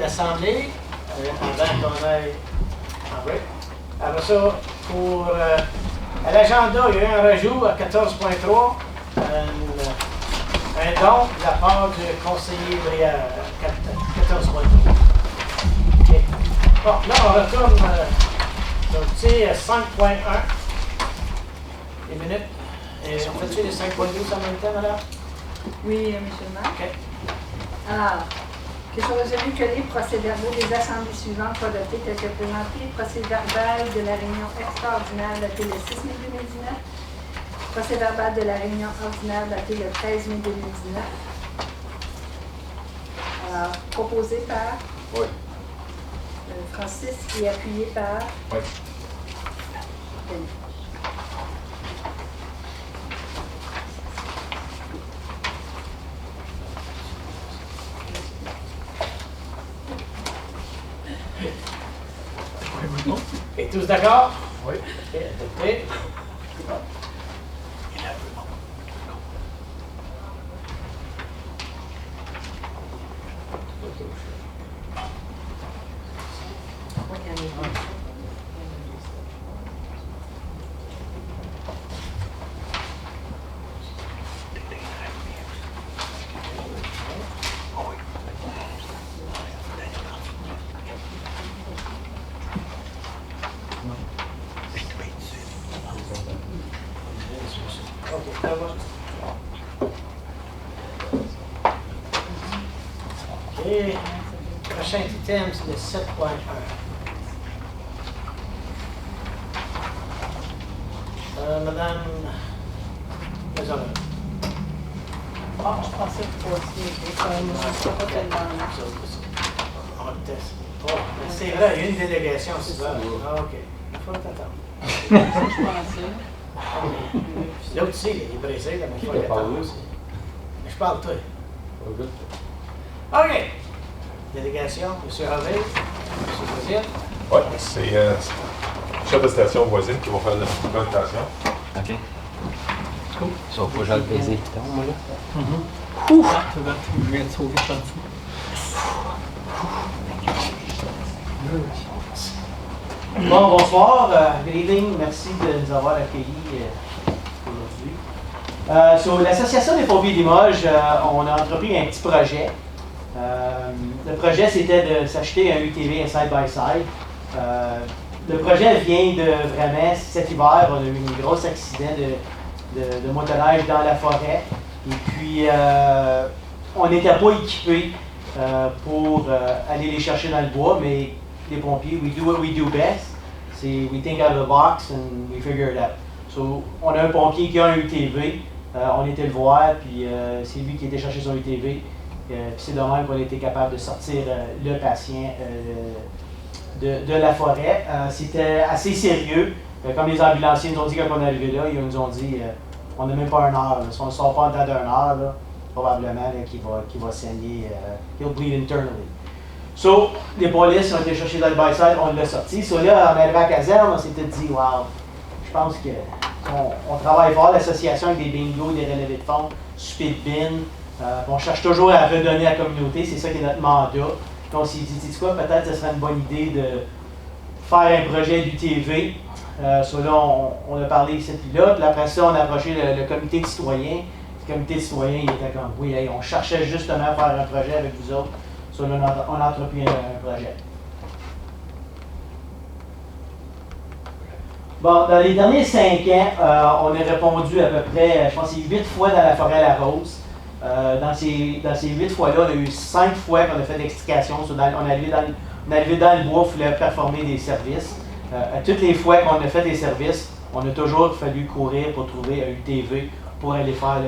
l'Assemblée, avant qu'on aille en break. Après ça, pour à l'agenda, il y a eu un rajout à 14.3, un don de la part du conseiller Brière, 14.3. Okay. Bon, là, on retourne donc, tu sais, 5.1, les minutes. Et on fait-tu les 5.12 en même temps, madame? Oui, M. le maire. OK. Alors, que soit résolu que les procès-verbaux des assemblées suivantes soient adoptés tels que présentés. Procès-verbal de la réunion extraordinaire datée le 6 mai 2019. Procès-verbal de la réunion ordinaire datée le 13 mai 2019. Alors, proposé par Oui. Francis et appuyé par Oui. Denis. Et tous d'accord? Oui. OK, adopté. OK. Prochain item, c'est le 7.1. Madame Maisonneuve. Ah, je pensais que c'était pas tellement. On va le tester. Oh, c'est vrai, il y a une délégation, c'est ça. Ah, OK. Il faut t'attendre. Je pensais. L'autre aussi, il est brisé, là, mais il faut l'attendre aussi. Mais je parle toi. OK. Délégation, M. Harvey, M. Président. Oui, c'est le chef de station voisine qui va faire la présentation. OK. Cool. Ça va pas genre le baiser le piton, moi, là. Ouf! Je viens de sauver ça dessus. Bon, bonsoir. Good evening. Merci de nous avoir accueillis aujourd'hui. Sur l'Association des pompiers de Limoges, on a entrepris un petit projet. Le projet, c'était de s'acheter un UTV, un side-by-side. Le projet vient de vraiment, cet hiver, on a eu un gros accident de motoneige dans la forêt. Et puis, on n'était pas équipés pour aller les chercher dans le bois, mais les pompiers, we do what we do best. C'est we think out of the box and we figure it out. So, on a un pompier qui a un UTV. On était le voir, puis c'est lui qui était chercher son UTV. Puis c'est de même qu'on a été capable de sortir le patient de la forêt. C'était assez sérieux. Comme les ambulanciers nous ont dit quand on est arrivé là, ils nous ont dit on n'a même pas une heure. Là. Si on ne sort pas en temps d'une heure, là, probablement qu'il va saigner. He'll bleed internally. So, les polices ont été chercher dans le by-side, on l'a sorti. So là, en arrivant à la caserne, on s'était dit wow, je pense qu'on travaille fort, l'association avec des bingos, des relevés de fonds, speed bin. On cherche toujours à redonner à la communauté, c'est ça qui est notre mandat. Donc on s'est dit, tu sais quoi, peut-être que ce serait une bonne idée de faire un projet d'UTV. So là, on a parlé ici et là. Puis après ça, on a approché le comité de citoyens. Le comité de citoyens, il était comme, oui, hey, on cherchait justement à faire un projet avec vous autres. So là, on a entrepris un projet. Bon, dans les derniers 5 ans, on a répondu à peu près, je pense, 8 fois dans la forêt La Rose. Dans ces 8 fois-là, on a eu 5 fois qu'on a fait d'extrication. On est arrivé dans le bois, il fallait performer des services. À toutes les fois qu'on a fait des services, on a toujours fallu courir pour trouver un UTV pour aller faire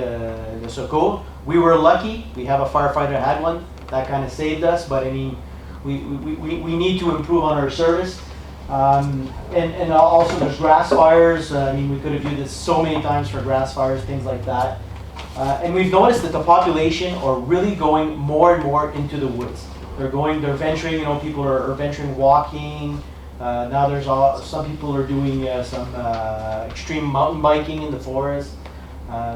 le secours. We were lucky. We have a firefighter had one. That kind of saved us. But I mean, we need to improve on our service. And also there's grass fires. I mean, we could have used this so many times for grass fires, things like that. And we've noticed that the population are really going more and more into the woods. They're venturing, you know, people are venturing walking. Now there's some people are doing some extreme mountain biking in the forest.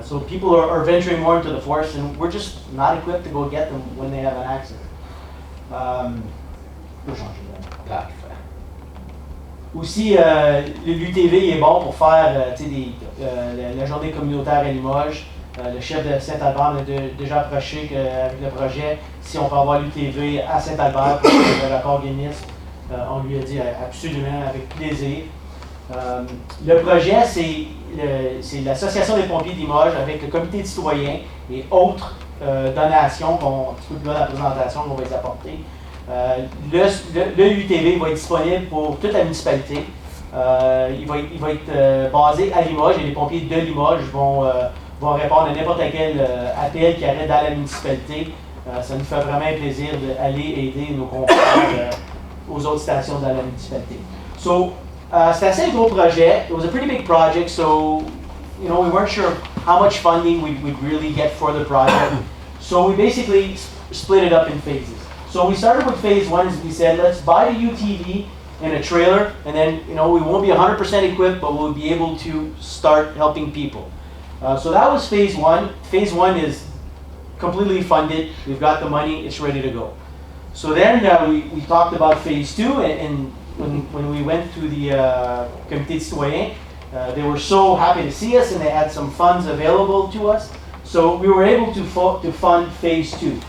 So people are venturing more into the forest, and we're just not equipped to go get them when they have an accident. Je peux changer là. Parfait. Aussi, l'UTV est bon pour faire la journée communautaire à Limoges. Le chef de Saint-Albert m'a déjà approché avec le projet. Si on peut avoir l'UTV à Saint-Albert pour le record Guinness, on lui a dit absolument, avec plaisir. Le projet, c'est l'Association des pompiers de Limoges avec le comité de citoyens et autres donations, un petit peu plus loin dans la présentation qu'on va les apporter. Le UTV va être disponible pour toute la municipalité. Il va être basé à Limoges et les pompiers de Limoges vont répondre à n'importe quel appel qui arrive dans la municipalité. Ça nous fait vraiment plaisir d'aller aider nos confrères aux autres stations dans la municipalité. So, c'est assez un gros projet. It was a pretty big project, so we weren't sure how much funding we'd really get for the project. So we basically split it up in phases. So we started with phase 1, as we said, let's buy the UTV and a trailer, and then we won't be 100% equipped, but we'll be able to start helping people. So that was phase 1. Phase 1 is completely funded. We've got the money. It's ready to go. So then we talked about phase 2, and when we went to the Comité Citoyen, they were so happy to see us, and they had some funds available to us. So we were able to fund phase 2.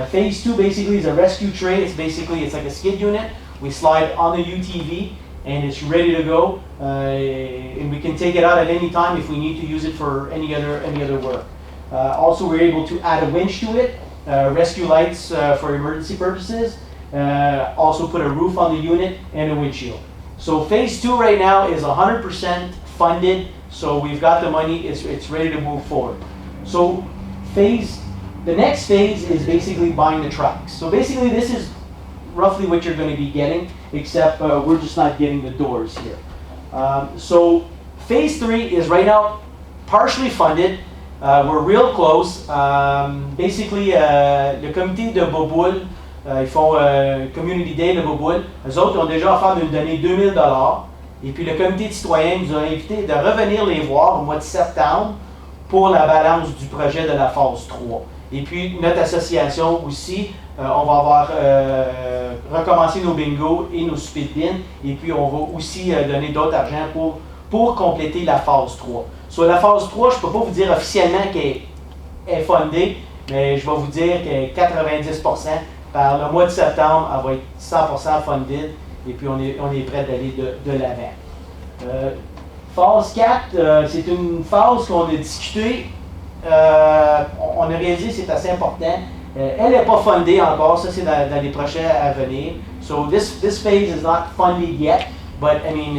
Phase 2 basically is a rescue tray. It's like a skid unit. We slide on the UTV, and it's ready to go. And we can take it out at any time if we need to use it for any other work. Also, we're able to add a winch to it, rescue lights for emergency purposes. Also put a roof on the unit and a windshield. So phase 2 right now is 100% funded. So we've got the money. It's ready to move forward. So the next phase is basically buying the trucks. So basically this is roughly what you're going to be getting, except we're just not getting the doors here. So phase 3 is right now partially funded. We're real close. Basically, le comité de Boboul, ils font Community Day de Boboul. Eux autres ont déjà offert de nous donner 2000 $. Et puis le comité de citoyens nous a invités de revenir les voir au mois de septembre pour la balance du projet de la phase 3. Et puis notre association aussi, on va avoir recommencé nos bingos et nos speed bin. Et puis on va aussi donner d'autres argent pour compléter la phase 3. Sur la phase 3, je ne peux pas vous dire officiellement qu'elle est fundée, mais je vais vous dire que 90%, par le mois de septembre, elle va être 100% funded, et puis on est prêt d'aller de l'avant. Phase 4, c'est une phase qu'on a discutée, on a réalisé que c'est assez important. Elle n'est pas fundée encore, ça c'est dans les projets à venir. So this phase is not funded yet. But I mean,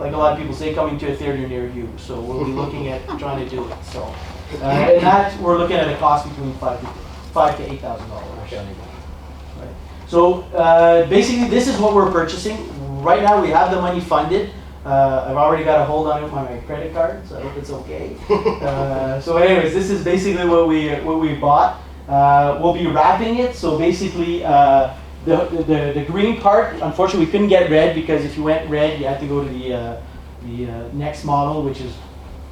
like a lot of people say, coming to a theater near you. So we'll be looking at trying to do it. So, and that we're looking at a cost between $5,000 to $8,000. Right. So basically, this is what we're purchasing. Right now, we have the money funded. I've already got a hold on it on my credit card, so I hope it's okay. So, anyways, this is basically what we bought. We'll be wrapping it. So basically. The green part, unfortunately, we couldn't get red because if you went red, you had to go to the next model, which is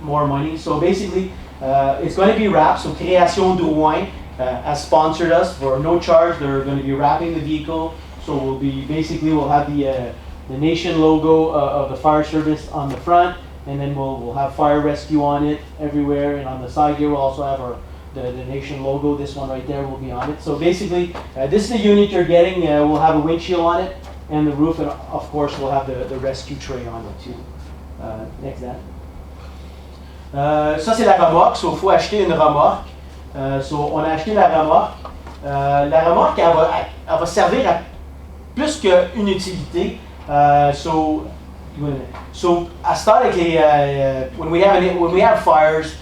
more money. So basically, it's going to be wrapped. So Création Drouin has sponsored us for no charge. They're going to be wrapping the vehicle. So we'll have the nation logo of the fire service on the front, and then we'll have fire rescue on it everywhere. And on the side here, we'll also have the nation logo. This one right there will be on it. So basically, this is the unit you're getting. We'll have a windshield on it and the roof, and of course we'll have the rescue tray on it too. Next that. Ça c'est la remorque. So il faut acheter une remorque. So on a acheté la remorque. La remorque, elle va servir à plus qu'une utilité. So I start when we have fires.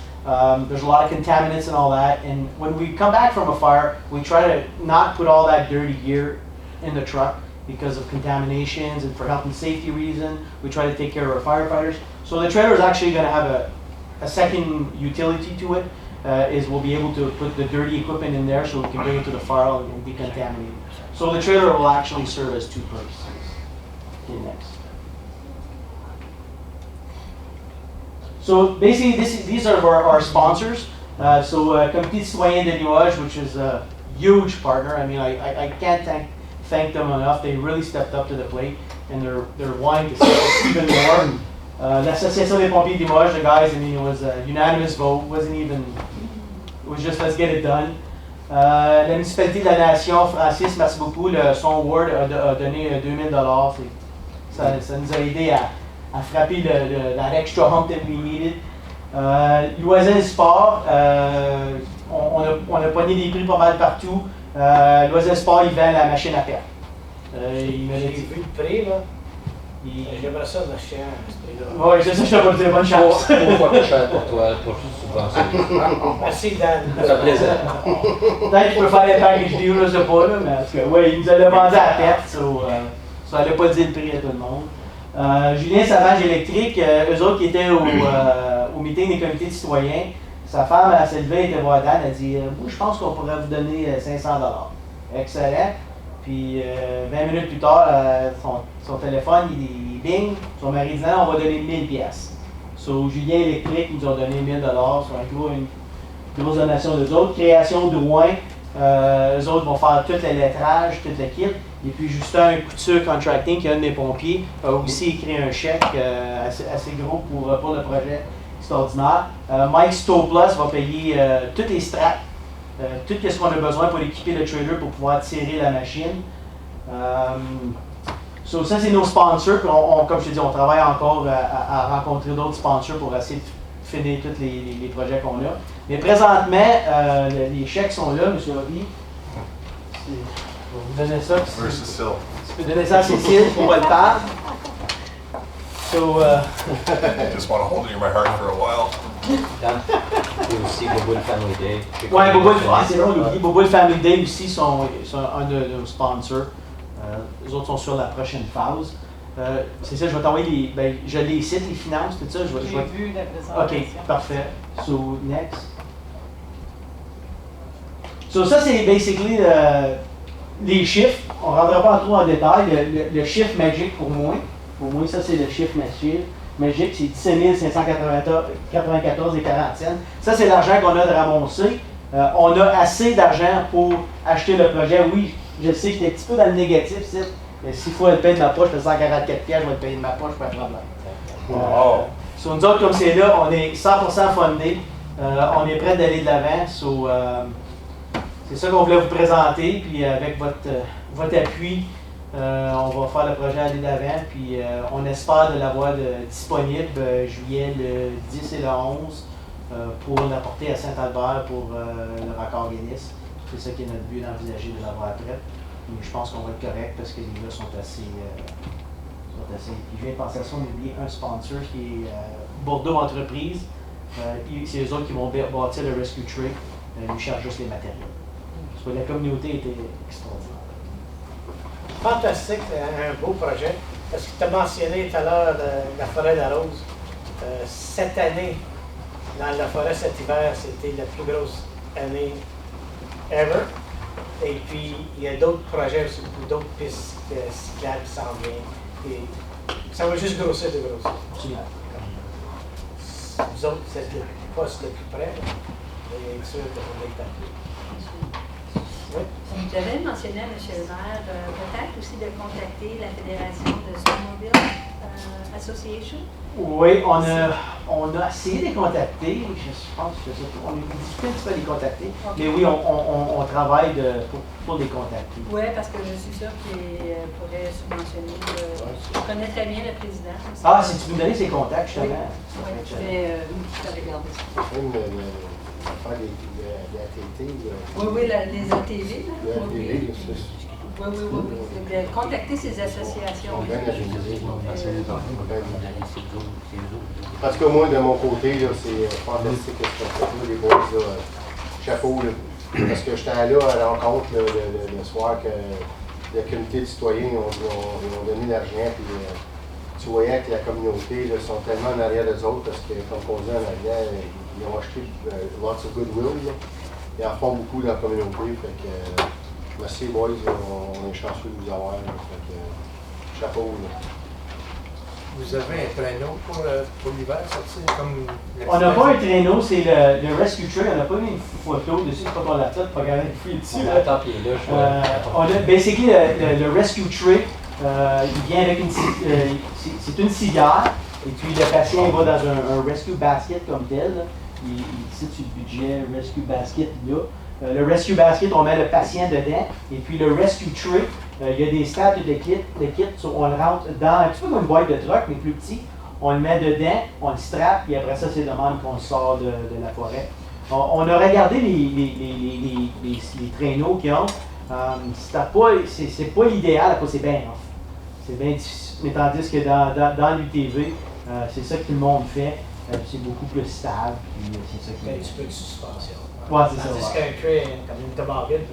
There's a lot of contaminants and all that, and when we come back from a fire, we try to not put all that dirty gear in the truck because of contaminations and for health and safety reasons. We try to take care of our firefighters. So the trailer is actually going to have a second utility to it, is we'll be able to put the dirty equipment in there so we can bring it to the fire and decontaminate it. So the trailer will actually serve as two purposes. Okay, next. So basically, these are our sponsors. So Comité Citoyen de Limoges, which is a huge partner. I mean, I can't thank thank them enough. They really stepped up to the plate, and they're wanting to step even more. L'Association des pompiers de Limoges, the guys, I mean, it was a unanimous vote. It was just let's get it done. La municipalité de la Nation, Francis, merci beaucoup. Son ward a donné $2000. Ça nous a aidé à frapper that extra hump that we needed. Loisel Sport, on a pogné des prix pas mal partout. Loisel Sport, il vend la machine à perte. J'ai vu le prix, là. J'aimerais ça l'acheter à ce prix-là. Oui, c'est ça, je te pas dire bonne chance. Pourquoi plus cher pour toi, pour subventionner? Merci, Dan. Ça fait plaisir. Peut-être qu'il peut faire des package deals, je sais pas, là, mais en tout cas, ouais, il nous a vendu à perte, ça n'allait pas dire le prix à tout le monde. Julien Savage Électrique, eux autres qui étaient au meeting des comités de citoyens, sa femme, elle s'est levée, elle était voir Dan, elle a dit moi, je pense qu'on pourrait vous donner $500. Excellent. Puis 20 minutes plus tard, son téléphone, il bing. Son mari dit non, on va donner 1000 pièces. So, Julien Électrique nous a donné $1000, sur une grosse donation d'eux autres. Création de Rouen, eux autres vont faire tout le lettrage, tout le kit. Et puis Justin Couture Contracting, qui est un des pompiers, a aussi écrit un chèque assez gros pour le projet extraordinaire. Mike Stoplas va payer toutes les straps. Tout ce qu'on a besoin pour équiper le trailer pour pouvoir tirer la machine. Ça, c'est nos sponsors. Comme je te dis, on travaille encore à rencontrer d'autres sponsors pour essayer de finir tous les projets qu'on a. Mais présentement, les chèques sont là, M. Robbie. Je vais vous donner ça. Tu peux donner ça à Cécile pour le temps. I just want to hold it in my heart for a while. Dan, il y a aussi Boboul Family Day. Oui, c'est vrai, on oublie. Boboul Family Day aussi sont un de nos sponsors. Les autres sont sur la prochaine phase. C'est ça, je vais t'envoyer je les cite, les finances, tout ça. J'ai vu la présentation. OK, parfait. So, next. So, ça, c'est basically les chiffres. On ne rentrera pas trop en détail. Le chiffre magique pour moi, ça, c'est le chiffre magique, c'est 17 594 et 40 cents. Ça, c'est l'argent qu'on a de ramasser. On a assez d'argent pour acheter le projet. Oui, je sais que j'étais un petit peu dans le négatif, mais s'il faut le payer de ma poche, je fais 144 pièces, je vais le payer de ma poche, pas de problème. Sur nous autres, comme c'est là, on est 100% fundé. On est prêt d'aller de l'avant. C'est ça qu'on voulait vous présenter. Puis avec votre appui, on va faire le projet aller de l'avant. Puis on espère de l'avoir disponible juillet le 10 et le 11 pour l'apporter à Saint-Albert pour le record Guinness. C'est ça qui est notre but d'envisager de l'avoir prête. Mais je pense qu'on va être correct parce que les gars sont assez. Puis je viens de penser à ça, on a oublié un sponsor qui est Bordeaux Entreprise. Puis c'est eux autres qui vont bâtir le Rescue Tray. Ils nous chargent juste les matériaux. Parce que la communauté était extraordinaire. Fantastique, un beau projet. Parce que tu as mentionné tout à l'heure la forêt de la Rose. Cette année, dans la forêt cet hiver, c'était la plus grosse année ever. Et puis, il y a d'autres projets aussi, d'autres pistes cyclables qui s'en viennent. Et ça va juste grossir de grossir. Vous autres, c'est le poste le plus près. Et être sûr que vous êtes appelé. Oui. Vous avez mentionné à M. le maire, peut-être aussi de contacter la Fédération de Snowmobile Association. Oui, on a essayé de les contacter. Je pense que on a discuté un petit peu de les contacter. Okay. Mais oui, on travaille pour les contacter. Oui, parce que je suis sûre qu'ils pourraient subventionner. Je connais très bien le président. Ah, si tu nous donnais ses contacts, justement. Oui, je vais regarder ça. Faire des ATT. Oui, les ATV. Oui. De contacter ces associations. Parce que moi, de mon côté, c'est fantastique ce qu'on fait, les boys, chapeau. Parce que j'étais là à la rencontre le soir que le comité de citoyens ont donné l'argent. Puis tu voyais que la communauté sont tellement en arrière des autres parce que, comme on dit en arrière, ils ont acheté lots of goodwill. Ils en font beaucoup dans la communauté. Fait que, merci, boys. On est chanceux de vous avoir. Fait que, chapeau. vous avez un traîneau pour l'hiver, sortir comme... On n'a pas un traîneau, c'est le Rescue Tray. On n'a pas mis une photo dessus, c'est pas pour la tête, pas capable de fouiller dessus. On attend qu'il est là, je vois. On a basically le Rescue Tray. Il vient avec c'est une civière, et puis le patient va dans un Rescue Basket comme tel. Là. Il cite sur le budget Rescue Basket là. Le Rescue Basket, on met le patient dedans, et puis le Rescue Tray, il y a des straps de kit, on le rentre dans un petit peu comme une boîte de truck, mais plus petit. On le met dedans, on le strappe, et après ça, c'est de même qu'on le sort de la forêt. On a regardé les traîneaux qu'ils ont. C'est pas l'idéal, c'est bien off. C'est bien difficile. Mais tandis que dans l'UTV, c'est ça que tout le monde fait. C'est beaucoup plus stable. Puis c'est ça qui Un petit peu de suspension. Ouais, c'est ça. Tandis qu'un trait, comme une toboggan.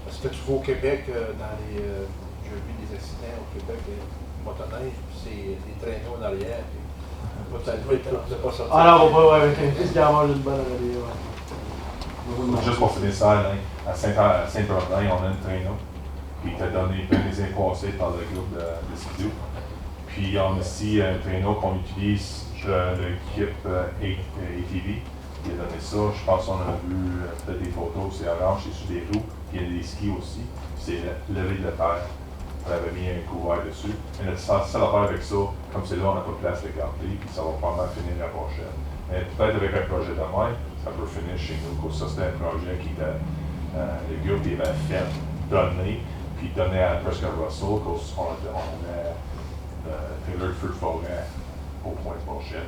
Parce que tu vas au Québec, j'ai vu des accidents au Québec, motoneige, puis c'est des traîneaux en arrière. Ça doit être pas sortir. Ah non, ouais, juste d'avoir une bonne arrière. Ouais. Juste pour finir ça, Alain, à Saint-Bernard, on a un traîneau qui était donné plein des imposés par le groupe de Skidoo. Puis on a aussi un traîneau qu'on utilise de l'équipe ATV. Il a donné ça, je pense qu'on a vu peut-être des photos, c'est orange, c'est sur des roues, puis il y a des skis aussi. C'est levé de terre. On avait mis un couvert dessus. Mais notre seule affaire avec ça, comme c'est là, on n'a pas de place de garder, puis ça va probablement finir la prochaine. Mais peut-être avec un projet de même, ça peut finir chez nous. Ça, c'était un projet qui était, le groupe il avait fait, donné, puis donné à presque Russell, parce qu'on a Taylor Feu de Forêt au point de prochaine.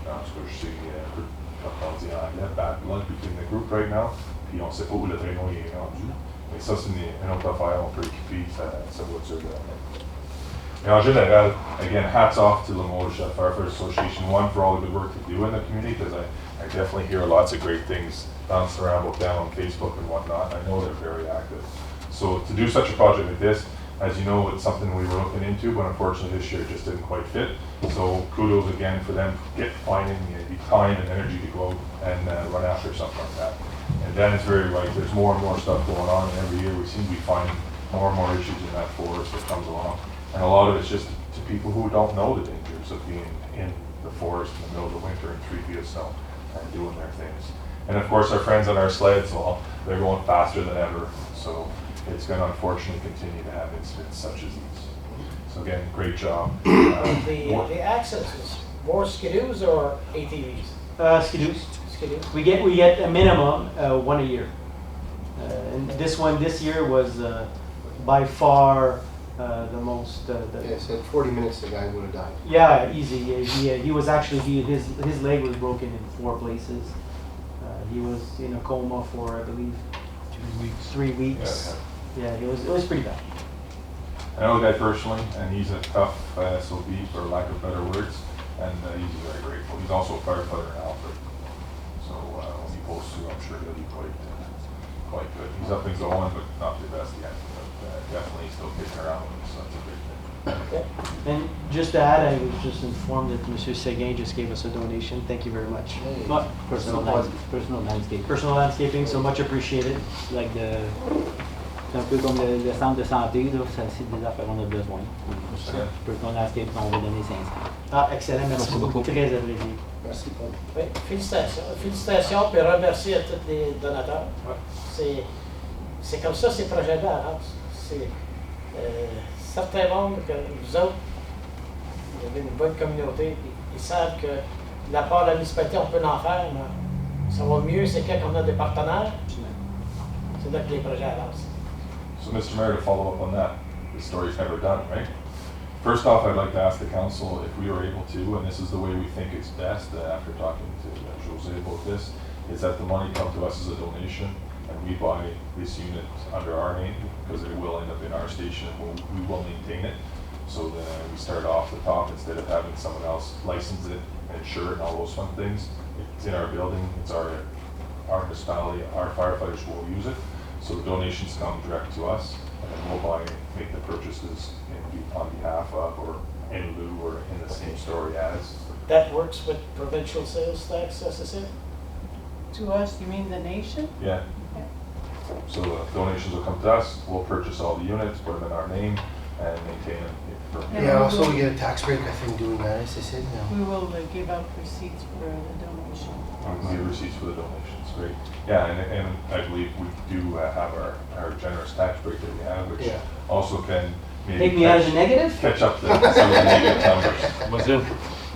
En tout cas, je sais un peu, comme on dit en anglais, bad blood between the group right now, puis on ne sait pas où le traîneau est rendu. Mais ça, c'est une autre affaire, on peut équiper sa voiture-là. Mais en général, again, hats off to Limoges Firefighter Association, one, for all the good work they do in the community, because I definitely hear lots of great things bounced around both down on Facebook and whatnot. I know they're very active. So to do such a project like this, as you know, it's something we were looking into, but unfortunately this year it just didn't quite fit. So kudos again for them finding the time and energy to go out and run after something like that. And Dan is very right. There's more and more stuff going on, and every year we seem to be finding more and more issues in that forest that comes along. And a lot of it's just to people who don't know the dangers of being in the forest in the middle of the winter in 3 feet of snow and doing their things. And of course, our friends on our sleds, well, they're going faster than ever. So it's going to unfortunately continue to have incidents such as these. So again, great job. The accesses, more Skidoos or ATVs? Skidoos. Skidoos. We get a minimum one a year. And this year was by far the most. Yes, at 40 minutes the guy would have died. Yeah, easy. He was actually his leg was broken in 4 places. He was in a coma for, I believe, 3 weeks. Yeah, it was pretty bad. I know the guy personally, and he's a tough SOB, for lack of better words, and he's very grateful. He's also a firefighter in Alfred, so when he pulls through, I'm sure he'll be quite good. He's up and going, but not the best yet. But definitely still kicking around with us, so that's a big thing. And just to add, I was just informed that Monsieur Seguin just gave us a donation. Thank you very much. Hey. But Personal landscape. personal landscaping, so much appreciated. Like c'est un peu comme le centre de santé, là, ça, c'est des affaires qu'on a besoin. Personal landscape, on va donner 500. Ah, excellent, merci Merci beaucoup. beaucoup. Très apprécié. Merci, Paul. Oui, félicitations. Félicitations, puis remercie à tous les donateurs. C'est comme ça ces projets-là avancent. C'est certains membres que vous autres, vous avez une bonne communauté, puis ils savent que de la part de la municipalité, on peut en faire, mais ça va mieux, c'est quand on a des partenaires. C'est là que les projets avancent. So, Mr. Mayor, to follow up on that, the story's never done, right? First off, I'd like to ask the council if we are able to, and this is the way we think it's best after talking to Jose about this, is that the money come to us as a donation, and we buy this unit under our name, because it will end up in our station, and we will maintain it. So then we start off the top instead of having someone else license it and insure it and all those fun things. It's in our building, it's our municipality, our firefighters will use it. So the donations come direct to us, and then we'll make the purchases on behalf of, or in lieu, or in the same story as. That works with provincial sales tax, SSA? To us, you mean the nation? Yeah. So the donations will come to us, we'll purchase all the units, put them in our name, and maintain them for. Yeah, also we get a tax break, I think, doing that, as I said, We will give out receipts for the donation. We get receipts for the donations, great. Yeah, and I believe we do have our generous tax break that we have, which Yeah. also can maybe Take me out of the negative? catch up to some of the negative numbers. Was it?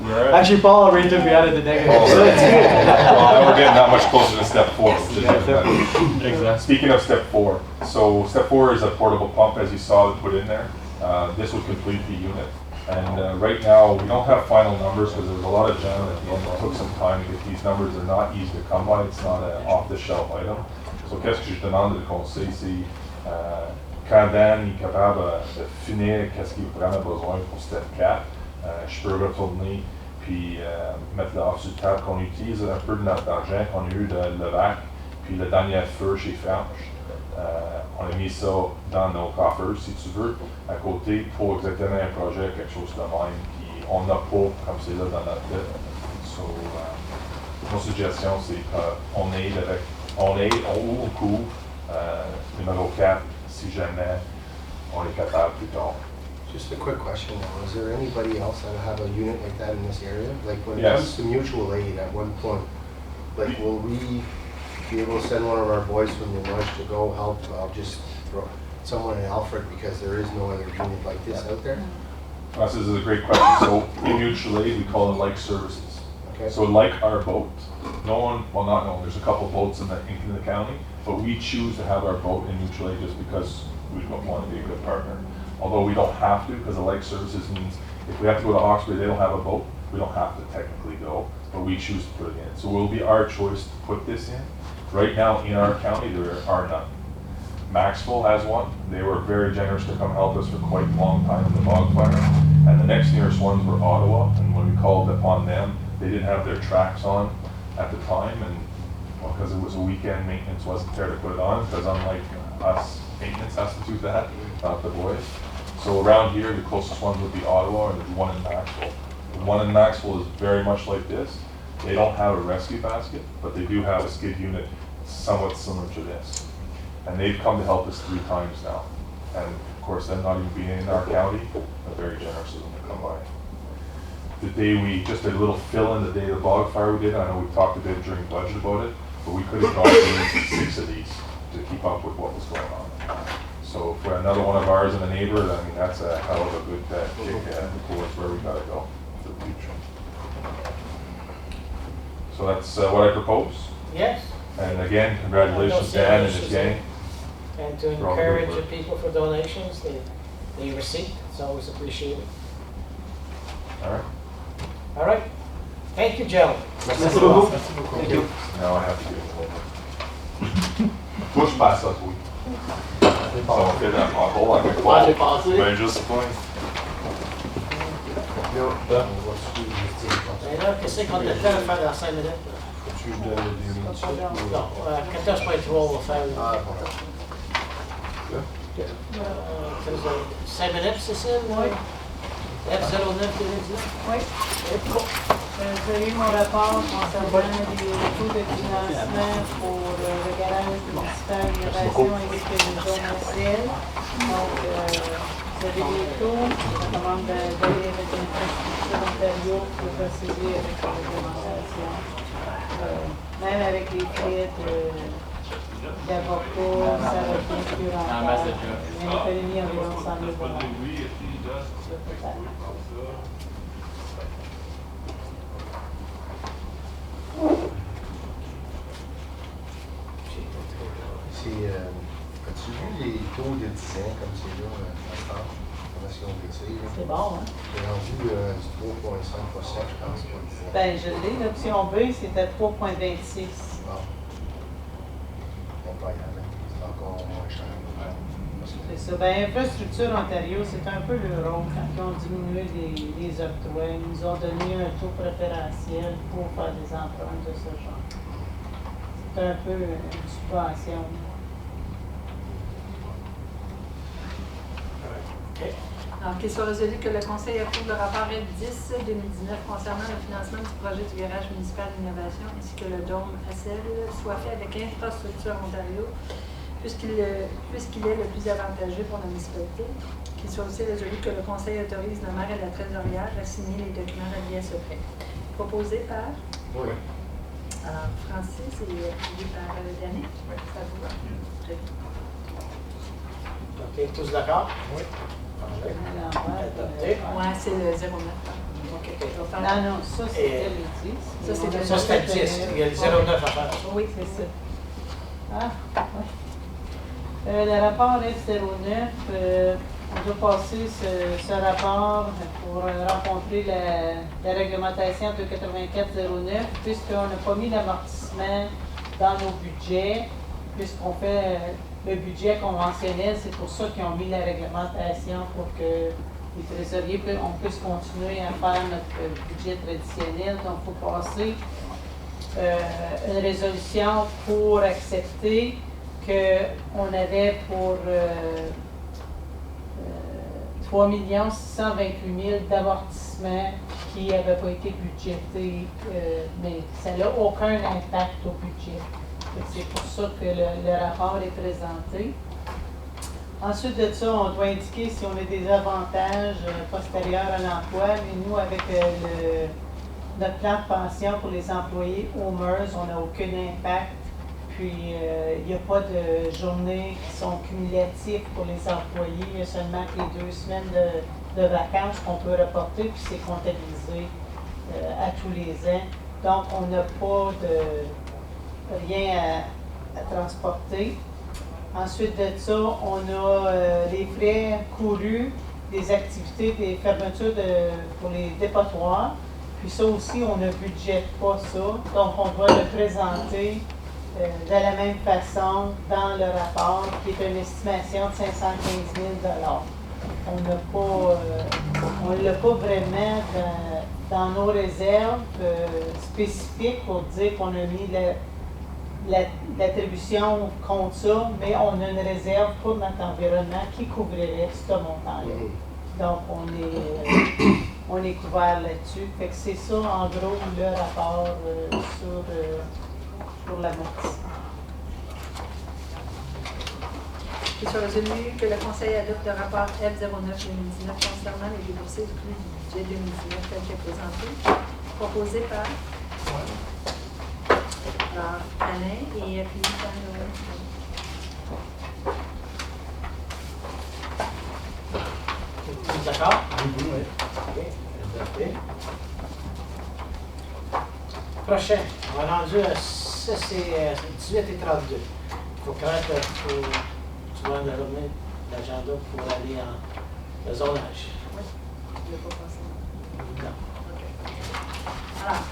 We're at, Actually, Paul already took me out of the negative. Oh, So it's good. Well, now we're getting that much closer to step 4. Which is exactly. Speaking of step 4, so step 4 is a portable pump, as you saw put in there. This would complete the unit. And right now, we don't have final numbers because there was a lot of jam at the end. It took some time to get these numbers. They're not easy to come by. It's not an off-the-shelf item. So qu'est-ce que je demande le conseil, c'est quand Dan est capable de finir qu'est-ce qu'il a vraiment besoin pour step 4, je peux retourner puis mettre dehors sur le table qu'on utilise un peu de notre argent qu'on a eu de Levac, puis le dernier feu chez Franche. On a mis ça dans nos coffres, si tu veux, à côté pour exactement un projet, quelque chose de même, puis on n'a pas comme c'est là dans notre tête. So, mon suggestion, c'est qu'on aide avec, on couvre numéro 4 si jamais on est capable plus tard. Just a quick question now, is there anybody else that have a unit like that in this area? Like when it Yes. comes to mutual aid at one point, like will we be able to send one of our boys from the north to go help just someone in Alfred because there is no other unit like this out there? This is a great question. So in mutual aid, we call it like services. Okay. So like our boat, no one, well not no one, there's a couple boats in the county, but we choose to have our boat in mutual aid just because we don't want to be a good partner. Although we don't have to, because the like services means if we have to go to Hawkesbury, they don't have a boat, we don't have to technically go, but we choose to put it in. So it will be our choice to put this in. Right now in our county, there are none. Maxwell has one. They were very generous to come help us for quite a long time in the bog fire. And the next nearest ones were Ottawa, and when we called upon them, they didn't have their tracks on at the time, and well, because it was a weekend, maintenance wasn't there to put it on, because unlike us, maintenance has to do that, not the boys. So around here, the closest ones would be Ottawa, and there's one in Maxwell. The one in Maxwell is very much like this. They don't have a rescue basket, but they do have a skid unit somewhat similar to this. And they've come to help us 3 times now. And of course, them not even being in our county, but very generous of them to come by. The day we just did a little fill-in, the day of the bog fire we did, I know we talked a bit during budget about it, but we could have gone through 6 of these to keep up with what was going on. So for another one of ours in the neighborhood, I mean, that's a hell of a good kick towards where we gotta go for the future. So that's what I propose. Yes, And again, congratulations Dan and his gang. and to For all the encourage good the work. people for donations, the receipt, it's always appreciated. All right. All right, thank you, gentlemen. Merci beaucoup. Thank you. Now I have to give it over. Toi, je passe ça, oui. Ça va faire dans mon rôle avec Pas dépassé. Ben, juste point. Et là, qu'est-ce qu'on a le temps de faire dans 5 minutes? Faut-tu que je donne le début de ça, ou- Non, 14.3, on va faire. Ah, bon. 5 minutes, Cécile? Oui. F09 2019? Oui. Vous avez eu mon rapport concernant les taux de financement pour le garage municipal Innovation ainsi que les zones ACL. Donc, vous avez les taux, je recommande d'aller avec l'Infrastructure Ontario pour procéder avec la réglementation. Même avec les frais d'avocat, ça revient plus rentable. Il y a une économie environ 100 000 $. Le total. As-tu vu les taux de 10 ans comme c'est là, à France? Comment est-ce qu'ils ont baissé? Là? C'est bon, hein? C'est rendu du 3,5%, je pense, pour le 10 ans. Ben, je l'ai, l'option B, c'était 3,26. Bon. On peut y aller. C'est encore moins cher. C'est ça. Ben, Infrastructure Ontario, c'est un peu le rôle quand ils ont diminué les octrois. Ils nous ont donné un taux préférentiel pour faire des emprunts de ce genre. C'est un peu une subvention. Donc, il soit résolu que le Conseil approuve le rapport F10-2019 concernant le financement du projet du garage municipal d'innovation ainsi que le dôme ACL soit fait avec Infrastructure Ontario puisqu'il est le plus avantageux pour la municipalité, qu'il soit aussi résolu que le Conseil autorise le maire et la trésorière à signer les documents reliés à ce prêt. Proposé par Oui. Francis et appuyé par Danny. Ça vous va? Très bien. OK, tous d'accord? Oui. Adopté. Oui, c'est le 09. OK. Non, non, ça c'était le 10. Ça, c'était Ça, c'était le 10. Il y a le 09 à faire. Oui, C'est ça. Ah, oui. Le rapport F09, on doit passer ce rapport pour rencontrer la réglementation de 8409, puisqu'on n'a pas mis l'amortissement dans nos budgets, puisqu'on fait le budget conventionnel, c'est pour ça qu'ils ont mis la réglementation pour que les trésoriers, on puisse continuer à faire notre budget traditionnel. Donc, il faut passer une résolution pour accepter qu'on avait pour 3 628 000 d'amortissement qui n'avaient pas été budgétés, mais ça n'a aucun impact au budget. C'est pour ça que le rapport est présenté. Ensuite de ça, on doit indiquer si on a des avantages postérieurs à l'emploi, mais nous, avec notre plan de pension pour les employés Homers, on n'a aucun impact. Puis, il n'y a pas de journées qui sont cumulatives pour les employés. Il y a seulement les 2 semaines de vacances qu'on peut reporter, puis c'est comptabilisé à tous les ans. Donc, on n'a pas de rien à transporter. Ensuite de ça, on a les frais courus, des activités, des fermetures pour les dépotoirs. Puis ça aussi, on ne budgète pas ça. Donc, on doit le présenter de la même façon dans le rapport, qui est une estimation de 515 000 On ne l'a pas vraiment dans nos réserves spécifiques pour dire qu'on a mis l'attribution contre ça, mais on a une réserve pour notre environnement qui couvrirait ce montant-là. Donc, on est couvert là-dessus. Fait que c'est ça, en gros, le rapport sur l'amortissement. Il soit résolu que le Conseil adopte le rapport F09-2019 concernant les déboursés du budget 2019 tel que présenté, proposé par Alain et appuyé par Noël. Tous d'accord? Oui. OK, adopté. Prochain, on est rendu à 18 et 32. Il faut craindre que tu vas nous remettre l'agenda pour aller en zonage. Oui, je ne l'ai pas passé. Non. Alors,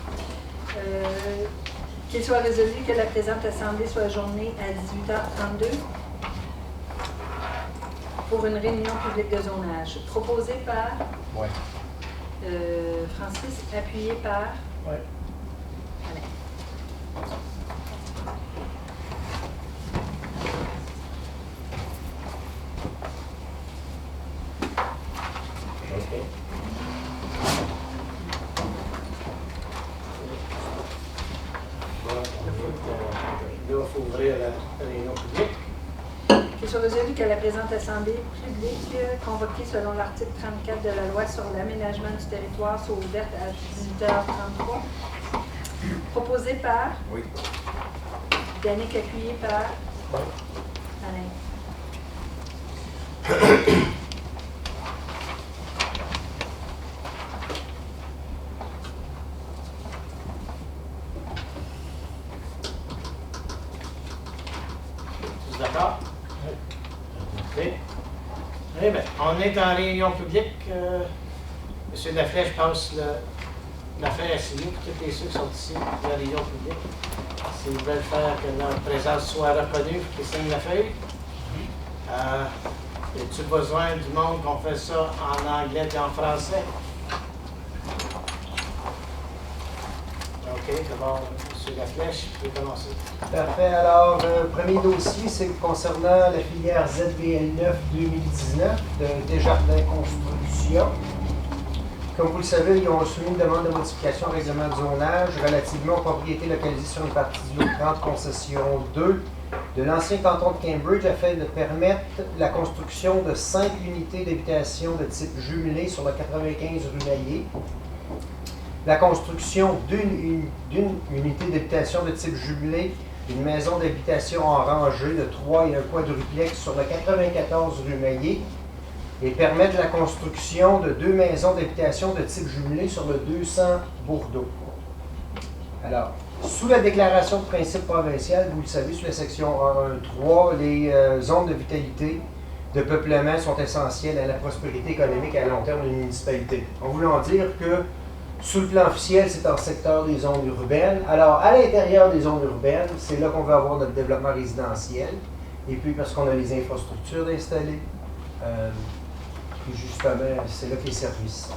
qu'il soit résolu que la présente assemblée soit ajournée à 18h32 pour une réunion publique de zonage. Proposé par Oui. Francis, appuyé par Oui. Alain. OK. Là, il faut ouvrir la réunion publique. Qu'il soit résolu que la présente assemblée publique convoquée selon l'article 34 de la loi sur l'aménagement du territoire soit ouverte à 18h33. Proposé par Oui. Danick, appuyé par Oui. Alain. Tous d'accord? Oui. Eh bien, on est en réunion publique. Monsieur Laflèche passe l'affaire à signer pour tous les ceux qui sont ici dans la réunion publique. S'ils veulent faire que leur présence soit reconnue, qu'ils signent la feuille. As-tu besoin du monde qu'on fait ça en anglais et en français? OK, d'abord, M. Laflèche, vous pouvez commencer. Parfait. Alors, premier dossier, c'est concernant la filière ZBL9 2019 de Desjardins Construction. Comme vous le savez, ils ont soumis une demande de modification au règlement de zonage relativement aux propriétés localisées sur une partie du lot 30 concession 2 de l'ancien canton de Cambridge afin de permettre la construction de 5 unités d'habitation de type jumelé sur le 95 rue Maillet, la construction d'une unité d'habitation de type jumelé, une maison d'habitation en rangée de 3 et un quadruplex sur le 94 rue Maillet, et permettre la construction de 2 maisons d'habitation de type jumelé sur le 200 Bourdeau. Alors, sous la déclaration de principe provincial, vous le savez, sur la section 1.1.3, les zones de vitalité de peuplement sont essentielles à la prospérité économique à long terme d'une municipalité. En voulant dire que, sous le plan officiel, c'est en secteur des zones urbaines. Alors, à l'intérieur des zones urbaines, c'est là qu'on va avoir notre développement résidentiel. Et puis, parce qu'on a les infrastructures d'installer. Puis, justement, c'est là que les services sont.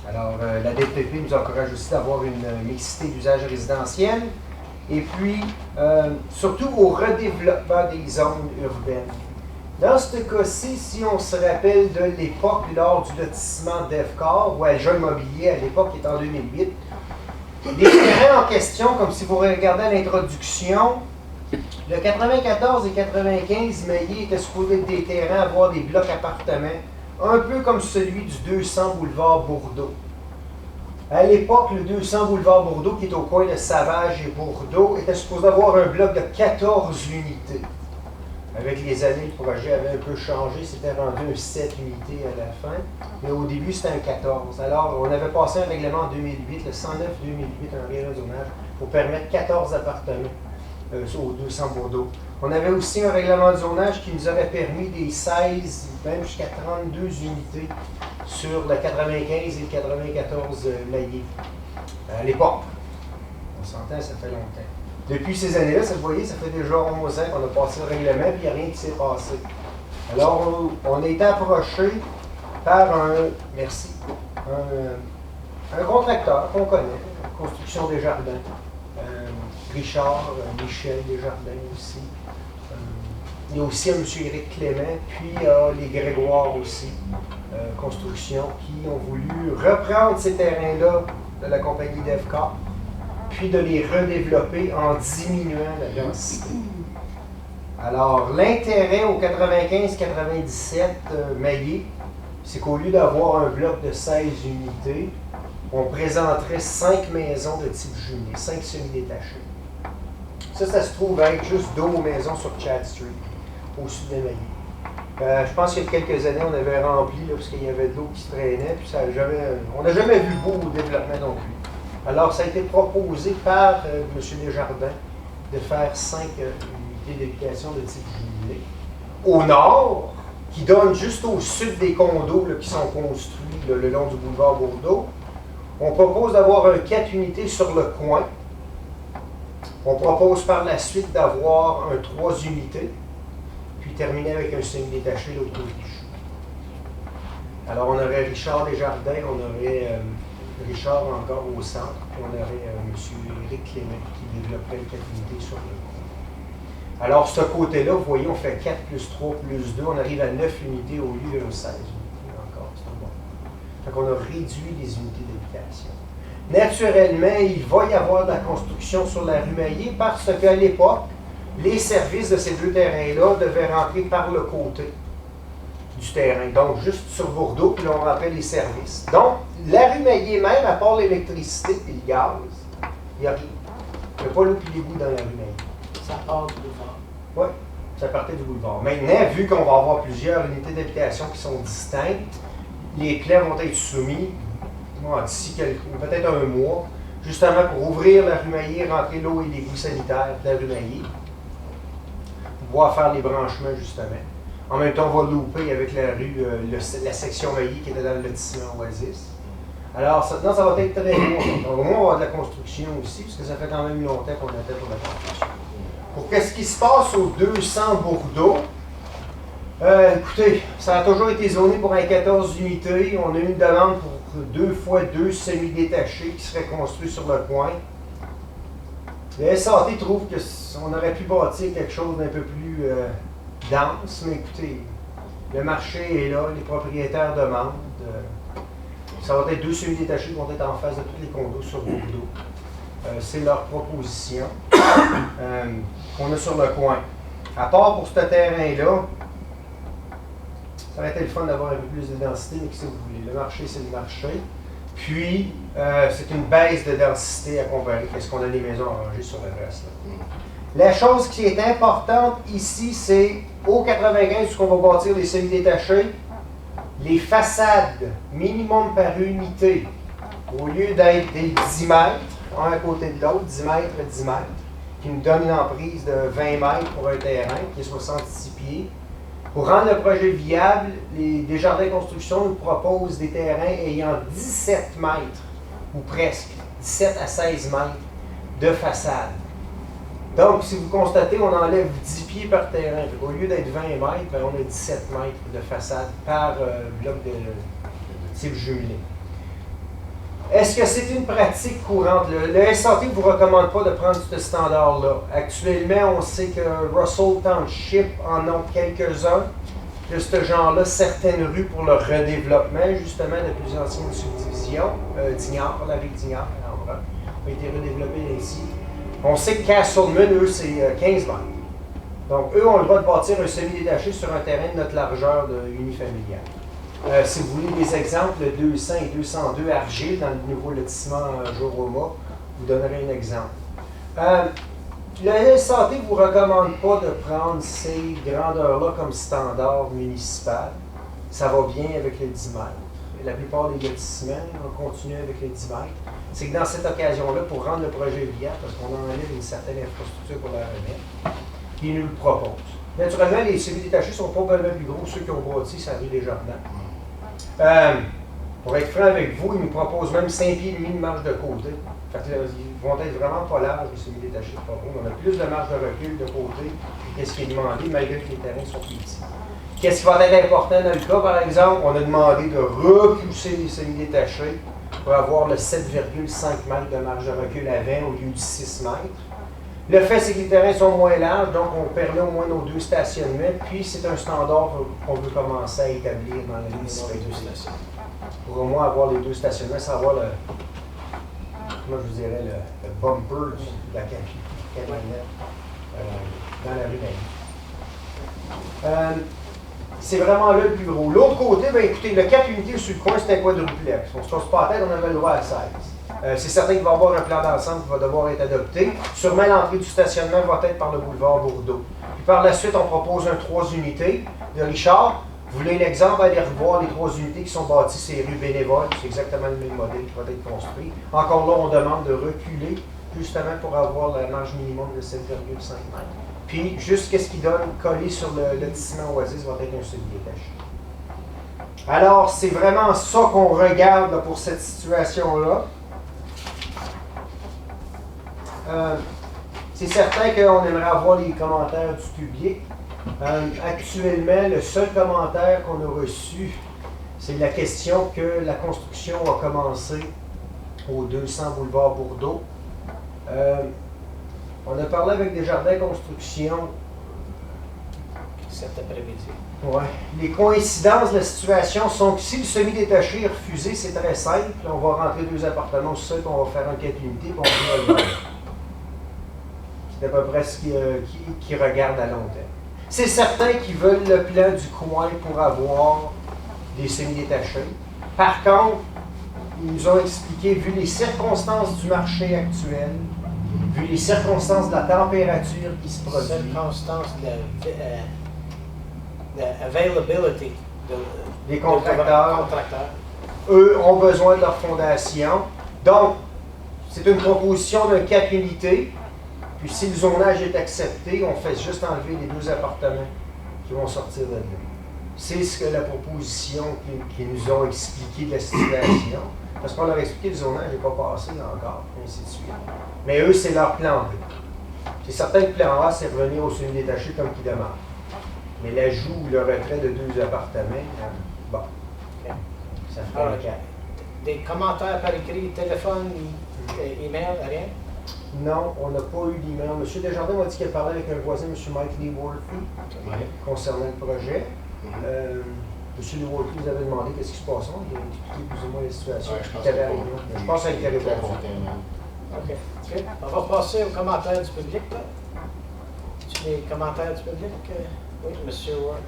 Alors, la DPP nous encourage aussi d'avoir une mixité d'usage résidentiel. Et puis, surtout au redéveloppement des zones urbaines. Dans ce cas-ci, si on se rappelle de l'époque lors du lotissement d'EFCAR, ou Alja Immobilier, à l'époque qui est en 2008, les terrains en question, comme si vous regardez à l'introduction, le 94 et 95 Maillet étaient supposés être des terrains à avoir des blocs appartements, un peu comme celui du 200 boulevard Bourdeau. À l'époque, le 200 boulevard Bourdeau, qui est au coin de Savage et Bourdeau, était supposé avoir un bloc de 14 unités. Avec les années, le projet avait un peu changé, c'était rendu un 7 unités à la fin, mais au début, c'était un 14. Alors, on avait passé un règlement en 2008, le 109-2008, un régional, pour permettre 14 appartements au 200 Bourdeau. On avait aussi un règlement de zonage qui nous aurait permis des 16, même jusqu'à 32 unités sur le 95 et le 94 Maillet. À l'époque. On s'entend, ça fait longtemps. Depuis ces années-là, vous voyez, ça fait déjà 11 ans qu'on a passé le règlement, puis il n'y a rien qui s'est passé. Alors, on a été approché par un contracteur qu'on connaît, Construction des Jardins, Richard, Michel Desjardins aussi. Il y a aussi un M. Éric Clément, puis les Grégoire aussi, Construction, qui ont voulu reprendre ces terrains-là de la compagnie d'EFCAR, puis de les redévelopper en diminuant la densité. Alors, l'intérêt au 95-97 Maillet, c'est qu'au lieu d'avoir un bloc de 16 unités, on présenterait 5 maisons de type jumelé, 5 semi-détachées. Ça se trouve être juste 2 maisons sur Chad Street, au sud de Maillet. Je pense qu'il y a quelques années, on avait rempli, là, parce qu'il y avait de l'eau qui se traînait, puis on n'a jamais vu beau au développement non plus. Alors, ça a été proposé par M. Desjardins de faire 5 unités d'habitation de type jumelé. Au nord, qui donne juste au sud des condos là, qui sont construits là, le long du boulevard Bourdeau, on propose d'avoir un 4 unités sur le coin. On propose par la suite d'avoir un 3 unités, puis terminer avec un semi-détaché de l'autre côté du chou. Alors, on aurait Richard Desjardins, on aurait Richard encore au centre, puis on aurait M. Éric Clément qui développerait le 4 unités sur le coin. Alors, ce côté-là, vous voyez, on fait 4 plus 3 plus 2, on arrive à 9 unités au lieu de 16 unités encore, c'est bon. Fait qu'on a réduit les unités d'habitation. Naturellement, il va y avoir de la construction sur la rue Maillet parce qu'à l'époque, les services de ces 2 terrains-là devaient rentrer par le côté du terrain. Donc, juste sur Bourdeau, puis là, on rentrait les services. Donc, la rue Maillet même, à part l'électricité et le gaz, il n'y a rien. Il n'y a pas l'eau et l'égout dans la rue Maillet. Ça part du boulevard. Oui, ça partait du boulevard. Maintenant, vu qu'on va avoir plusieurs unités d'habitation qui sont distinctes, les plans vont être soumis d'ici peut-être un mois, justement pour ouvrir la rue Maillet, rentrer l'eau et l'égout sanitaire de la rue Maillet, pouvoir faire les branchements, justement. En même temps, on va louper avec la rue, la section Maillet qui était dans le lotissement Oasis. Alors, ça va être très loin. Donc, au moins, on va avoir de la construction aussi, parce que ça fait quand même longtemps qu'on était pour la construction. Pour qu'est-ce qui se passe au 200 Bourdeau? Écoutez, ça a toujours été zoné pour un 14 unités. On a eu une demande pour 2 fois 2 semi-détachés qui seraient construits sur le coin. Le SAT trouve qu'on aurait pu bâtir quelque chose d'un peu plus dense, mais écoutez, le marché est là, les propriétaires demandent. Ça va être 2 semi-détachés qui vont être en face de tous les condos sur Bourdeau. C'est leur proposition qu'on a sur le coin. À part pour ce terrain-là, ça aurait été le fun d'avoir un peu plus de densité, mais si vous voulez, le marché, c'est le marché. Puis, c'est une baisse de densité à comparer à ce qu'on a des maisons arrangées sur le reste. Là. La chose qui est importante ici, c'est au 95, où on va bâtir les semi-détachés, les façades minimum par unité, au lieu d'être des 10 mètres, un à côté de l'autre, 10 mètres et 10 mètres, qui nous donne une emprise de 20 mètres pour un terrain, qui est 66 pieds. Pour rendre le projet viable, les Desjardins Construction nous proposent des terrains ayant 17 mètres, ou presque, 17 à 16 mètres de façade. Donc, si vous constatez, on enlève 10 pieds par terrain. Au lieu d'être 20 mètres, ben, on a 17 mètres de façade par bloc de type jumelé. Est-ce que c'est une pratique courante? Le SAT ne vous recommande pas de prendre ce standard-là. Actuellement, on sait que Russell Township en ont quelques-uns de ce genre-là, certaines rues pour le redéveloppement, justement, de plus anciennes subdivisions. Dignard, la rue Dignard, en brun, a été redéveloppée ainsi. On sait que Castleman, eux, c'est 15 mètres. Donc, eux ont le droit de bâtir un semi-détaché sur un terrain de notre largeur de unifamilial. Si vous voulez des exemples, le 200 et 202 Argile, dans le nouveau lotissement Joroma, vous donnerez un exemple. Le SAT ne vous recommande pas de prendre ces grandeurs-là comme standard municipal. Ça va bien avec les 10 mètres. La plupart des lotissements, on continue avec les 10 mètres. C'est que dans cette occasion-là, pour rendre le projet viable, parce qu'on enlève une certaine infrastructure pour la remettre, ils nous le proposent. Naturellement, les semi-détachés sont probablement plus gros, ceux qui ont bâti, ça rue Desjardins. Pour être franc avec vous, ils nous proposent même 5 pieds et demi de marge de côté. Fait que, ils vont être vraiment pas larges, les semi-détachés. On a plus de marge de recul de côté que ce qui est demandé, malgré que les terrains sont plus petits. Qu'est-ce qui va être important dans le cas, par exemple? On a demandé de repousser les semi-détachés pour avoir le 7,5 mètres de marge de recul à 20 au lieu du 6 mètres. Le fait, c'est que les terrains sont moins larges, donc on permet au moins nos 2 stationnements, puis c'est un standard qu'on veut commencer à établir dans la municipalité. Pour au moins avoir les 2 stationnements, sans avoir le, comment je vous dirais, le bumper de la camionnette dans la rue d'Annie. C'est vraiment là le plus gros. L'autre côté, bien écoutez, le 4 unités sur le coin, c'est un quadruplex. On ne se passe pas la tête, on avait le droit à 16. C'est certain qu'il va y avoir un plan d'ensemble qui va devoir être adopté. Sûrement, l'entrée du stationnement va être par le boulevard Bourdeau. Puis par la suite, on propose un 3 unités de Richard. Vous voulez l'exemple, allez revoir les 3 unités qui sont bâties ces rues bénévoles. C'est exactement le même modèle qui va être construit. Encore là, on demande de reculer, justement pour avoir la marge minimum de 7,5 mètres. Puis, juste qu'est-ce qui donne collé sur le lotissement Oasis va être un semi-détaché. Alors, c'est vraiment ça qu'on regarde là, pour cette situation-là. C'est certain qu'on aimerait avoir les commentaires du public. Actuellement, le seul commentaire qu'on a reçu, c'est la question que la construction a commencé au 200 boulevard Bourdeau. On a parlé avec Desjardins Construction cet après-midi. Ouais. Les coïncidences de la situation sont que si le semi-détaché est refusé, c'est très simple. On va rentrer 2 appartements, c'est ça qu'on va faire en 4 unités, puis on va le faire. C'est à peu près ce qu'ils regardent à long terme. C'est certain qu'ils veulent le plan du coin pour avoir des semi-détachés. Par contre, ils nous ont expliqué, vu les circonstances du marché actuel, vu les circonstances de la température qui se produit. Les circonstances de l'availability des contracteurs. Eux ont besoin de leur fondation. Donc, c'est une proposition d'un 4 unités. Puis si le zonage est accepté, on fait juste enlever les 2 appartements qui vont sortir de là. C'est ce que la proposition qu'ils nous ont expliqué de la situation. Parce qu'on leur a expliqué que le zonage n'est pas passé encore, et ainsi de suite. Mais eux, c'est leur plan B. C'est certain que le plan A, c'est revenir au semi-détaché comme qu'ils demandent. Mais l'ajout ou le retrait de 2 appartements, bon, ça ferait le cas. Des commentaires par écrit, téléphone, email, rien? Non, on n'a pas eu d'email. M. Desjardins m'a dit qu'elle parlait avec un voisin, M. Mike Leeworthy, concernant le projet. M. Leeworthy nous avait demandé qu'est-ce qui se passait. Il a expliqué plus ou moins la situation. Ouais, je pense qu'il y avait Je pense qu'il y avait répondu. OK. OK. On va passer aux commentaires du public. Là. Tu les commentaires du public? Oui, M. Ward.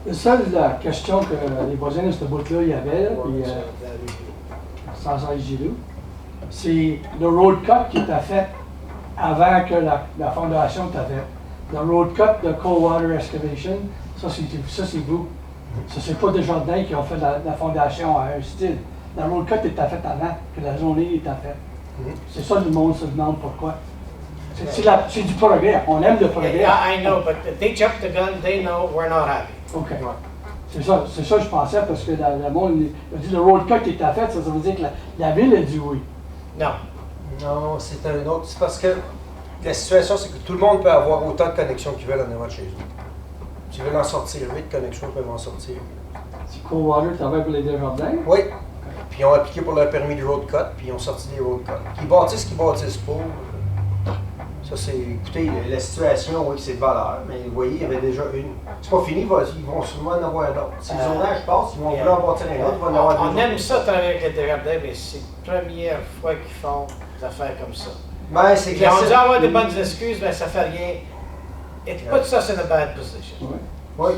La seule question que les voisins de ce bout-là, il y avait, là, puis, sans Gilou, c'est le road cut qui était fait avant que la fondation était faite. Le road cut de Coldwater Excavation, ça c'est vous. Ça, c'est pas Desjardins qui ont fait la fondation à un style. Le road cut était fait avant que la zoning était faite. C'est ça, le monde se demande pourquoi. C'est du progrès. On aime le progrès. Yeah, I know, but they jumped the gun. They know we're not happy. OK. C'est ça que je pensais, parce que le monde a dit le road cut était fait, ça veut dire que la ville a dit oui. Non. Non, c'est un autre. C'est parce que la situation, c'est que tout le monde peut avoir autant de connexions qu'ils veulent en avant de chez eux. S'ils veulent en sortir 8 connexions, ils peuvent en sortir 8. Si Coldwater travaille pour les Desjardins? Oui. Puis ils ont appliqué pour leur permis de road cut, puis ils ont sorti des road cuts. Qu'ils bâtissent pas. Ça, c'est. Écoutez, la situation, oui, c'est de valeur, mais vous voyez, il y avait déjà une. C'est pas fini, ils vont sûrement en avoir d'autres. Si le zonage passe, ils vont vouloir bâtir un autre, ils vont en avoir d'autres. On aime ça travailler avec les Desjardins, mais c'est la première fois qu'ils font des affaires comme ça. Ben, c'est Ils ont dû avoir des bonnes excuses, mais ça fait rien. It puts us in a bad position. Oui,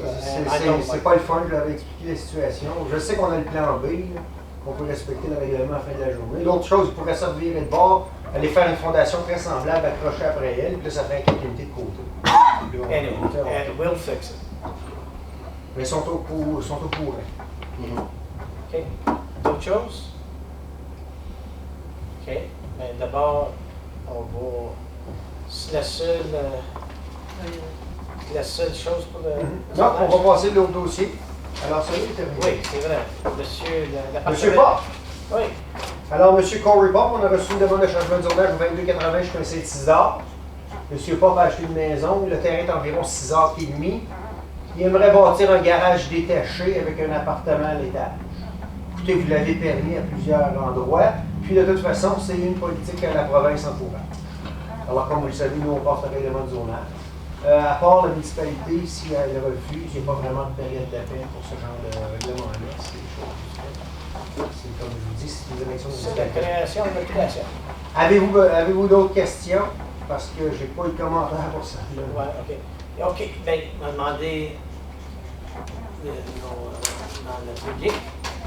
c'est pas le fun, je leur ai expliqué la situation. Je sais qu'on a le plan B, là, qu'on peut respecter le règlement à la fin de la journée. L'autre chose, ils pourraient se revirer de bord, aller faire une fondation très semblable, accrochée après elle, puis là, ça fait un 4 unités de côté. Anyway, and we'll fix it. Mais ils sont au courant. OK. D'autres choses? OK. Mais d'abord, on va. C'est la seule chose pour le. Non, on va passer l'autre dossier. Alors, celui-là est terminé. Oui, c'est vrai. Monsieur Pop. Oui. Alors, Monsieur Corey Pop, on a reçu une demande de changement de zonage au 2280 jusqu'à Saint-Isidore. Monsieur Pop a acheté une maison. Le terrain est environ 6 heures et demie. Il aimerait bâtir un garage détaché avec un appartement à l'étage. Écoutez, vous l'avez permis à plusieurs endroits. Puis, de toute façon, c'est une politique que la province encourage. Alors, comme vous le savez, nous, on passe le règlement de zonage. À part la municipalité, si elle refuse, il n'y a pas vraiment de période d'appel pour ce genre de règlement-là. C'est des choses. C'est comme je vous dis, c'est une élection C'est la création de la création. Avez-vous d'autres questions? Parce que je n'ai pas eu de commentaire pour ça. Oui, OK. OK, bien, on va demander dans le public.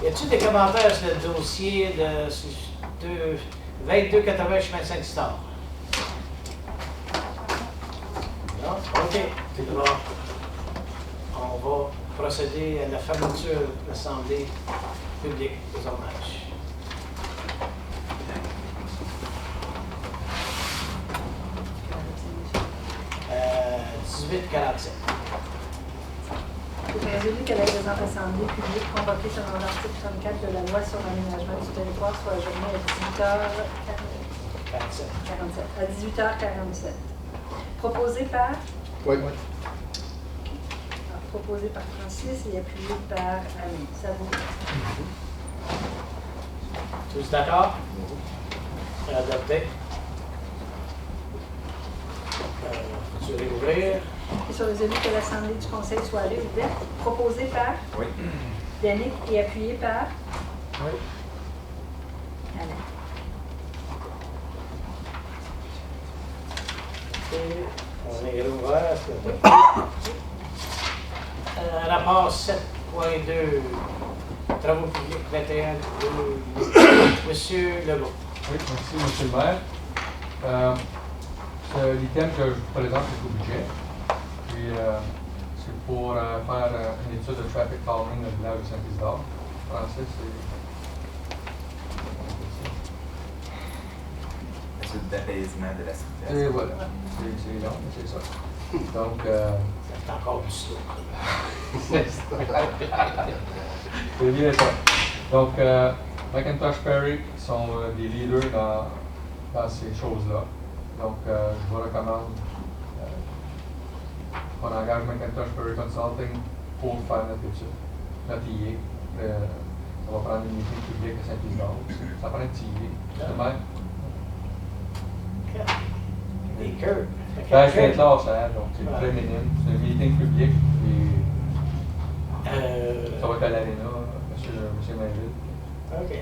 Y a-t-il des commentaires sur le dossier de 2280 chemin Saint-Isidore? Non? OK. Alors, on va procéder à la fermeture de l'Assemblée publique des zonage. « 1847. C'est résolu que la présente Assemblée publique convoquée selon l'article 34 de la loi sur l'aménagement du territoire soit ajournée à 18h47. Proposé par? Oui. Proposé par Francis et appuyé par Annie. Ça vous? Tous d'accord? Adopté. Tu veux réouvrir? Il soit résolu que l'Assemblée du Conseil soit réouverte. Proposé par? Oui. Yannick et appuyé par? Oui. Annie. On est réouvert. Rapport 7.2. Travaux publics 21. Monsieur Legault. Oui, merci, Monsieur le maire. L'item que je vous présente est au budget. Puis, c'est pour faire une étude de traffic calming dans le village de Saint-Isidore. Français, c'est... Étude d'apaisement de la situation. Et voilà. C'est long, mais c'est ça. Donc... c'est encore plus slow. C'est bien ça. Donc, McIntosh Perry sont des leaders dans ces choses-là. Donc, je vous recommande qu'on engage McIntosh Perry Consulting pour faire notre étude, notre IA. Ça va prendre une meeting publique à Saint-Isidore. Ça prend un petit IA, justement. Des cœurs. C'est clair, ça, donc c'est très minime. C'est un meeting public. Ça va être à l'Arena, monsieur Mainville. OK.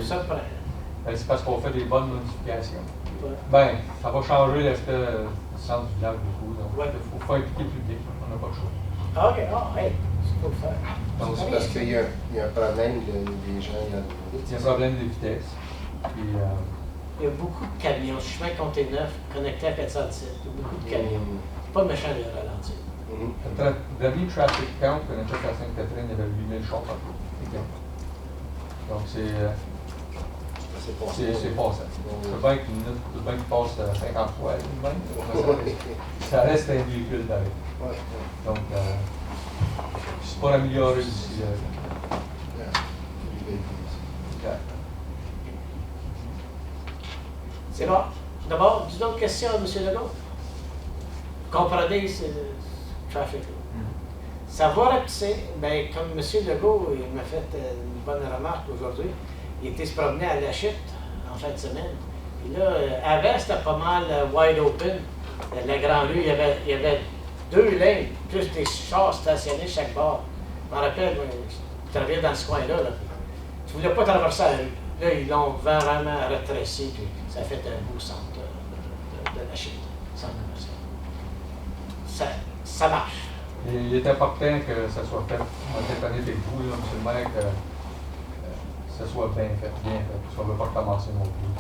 Ça prend. Ben, c'est parce qu'on fait des bonnes modifications. Ouais. Ben, ça va changer l'aspect du centre du village beaucoup. Donc, Ouais. il faut impliquer le public. On n'a pas le choix. Ah, OK. Ah, hey, c'est faut le faire. Donc, C'est parce qu'il y a un problème des gens, il y a il y a un problème de vitesse. Puis, Il y a beaucoup de camions. Je suis chemin Comté 9, connecté à 417. Il y a beaucoup de camions. C'est pas méchant de ralentir. le dernier traffic count qu'on a fait à Sainte-Catherine, il y avait 8000 chars par jour. Donc, c'est passé. C'est bien qu'une minute, c'est bien qu'il passe 50 fois, ça reste un véhicule d'arrêt. Donc, c'est pas amélioré ici. C'est bon. D'abord, dis donc une question à M. Legault. Comprenez ce trafic-là. Ça va rapetisser. Bien, comme M. Legault il m'a fait une bonne remarque aujourd'hui, il était se promener à La Chute en fin de semaine. Puis là, avant, c'était pas mal wide open. La grande rue, il y avait 2 lignes, plus des chars stationnés chaque bord. Je me rappelle, moi, je travaillais dans ce coin-là. Là. Tu ne voulais pas traverser la rue. Là, ils l'ont vraiment retracé, puis ça a fait un beau centre de La Chute, centre commercial. Ça marche. Il est important que ça soit fait, on va dépanner avec vous, là, M. le maire, que ça soit bien fait, parce qu'on ne veut pas recommencer non plus.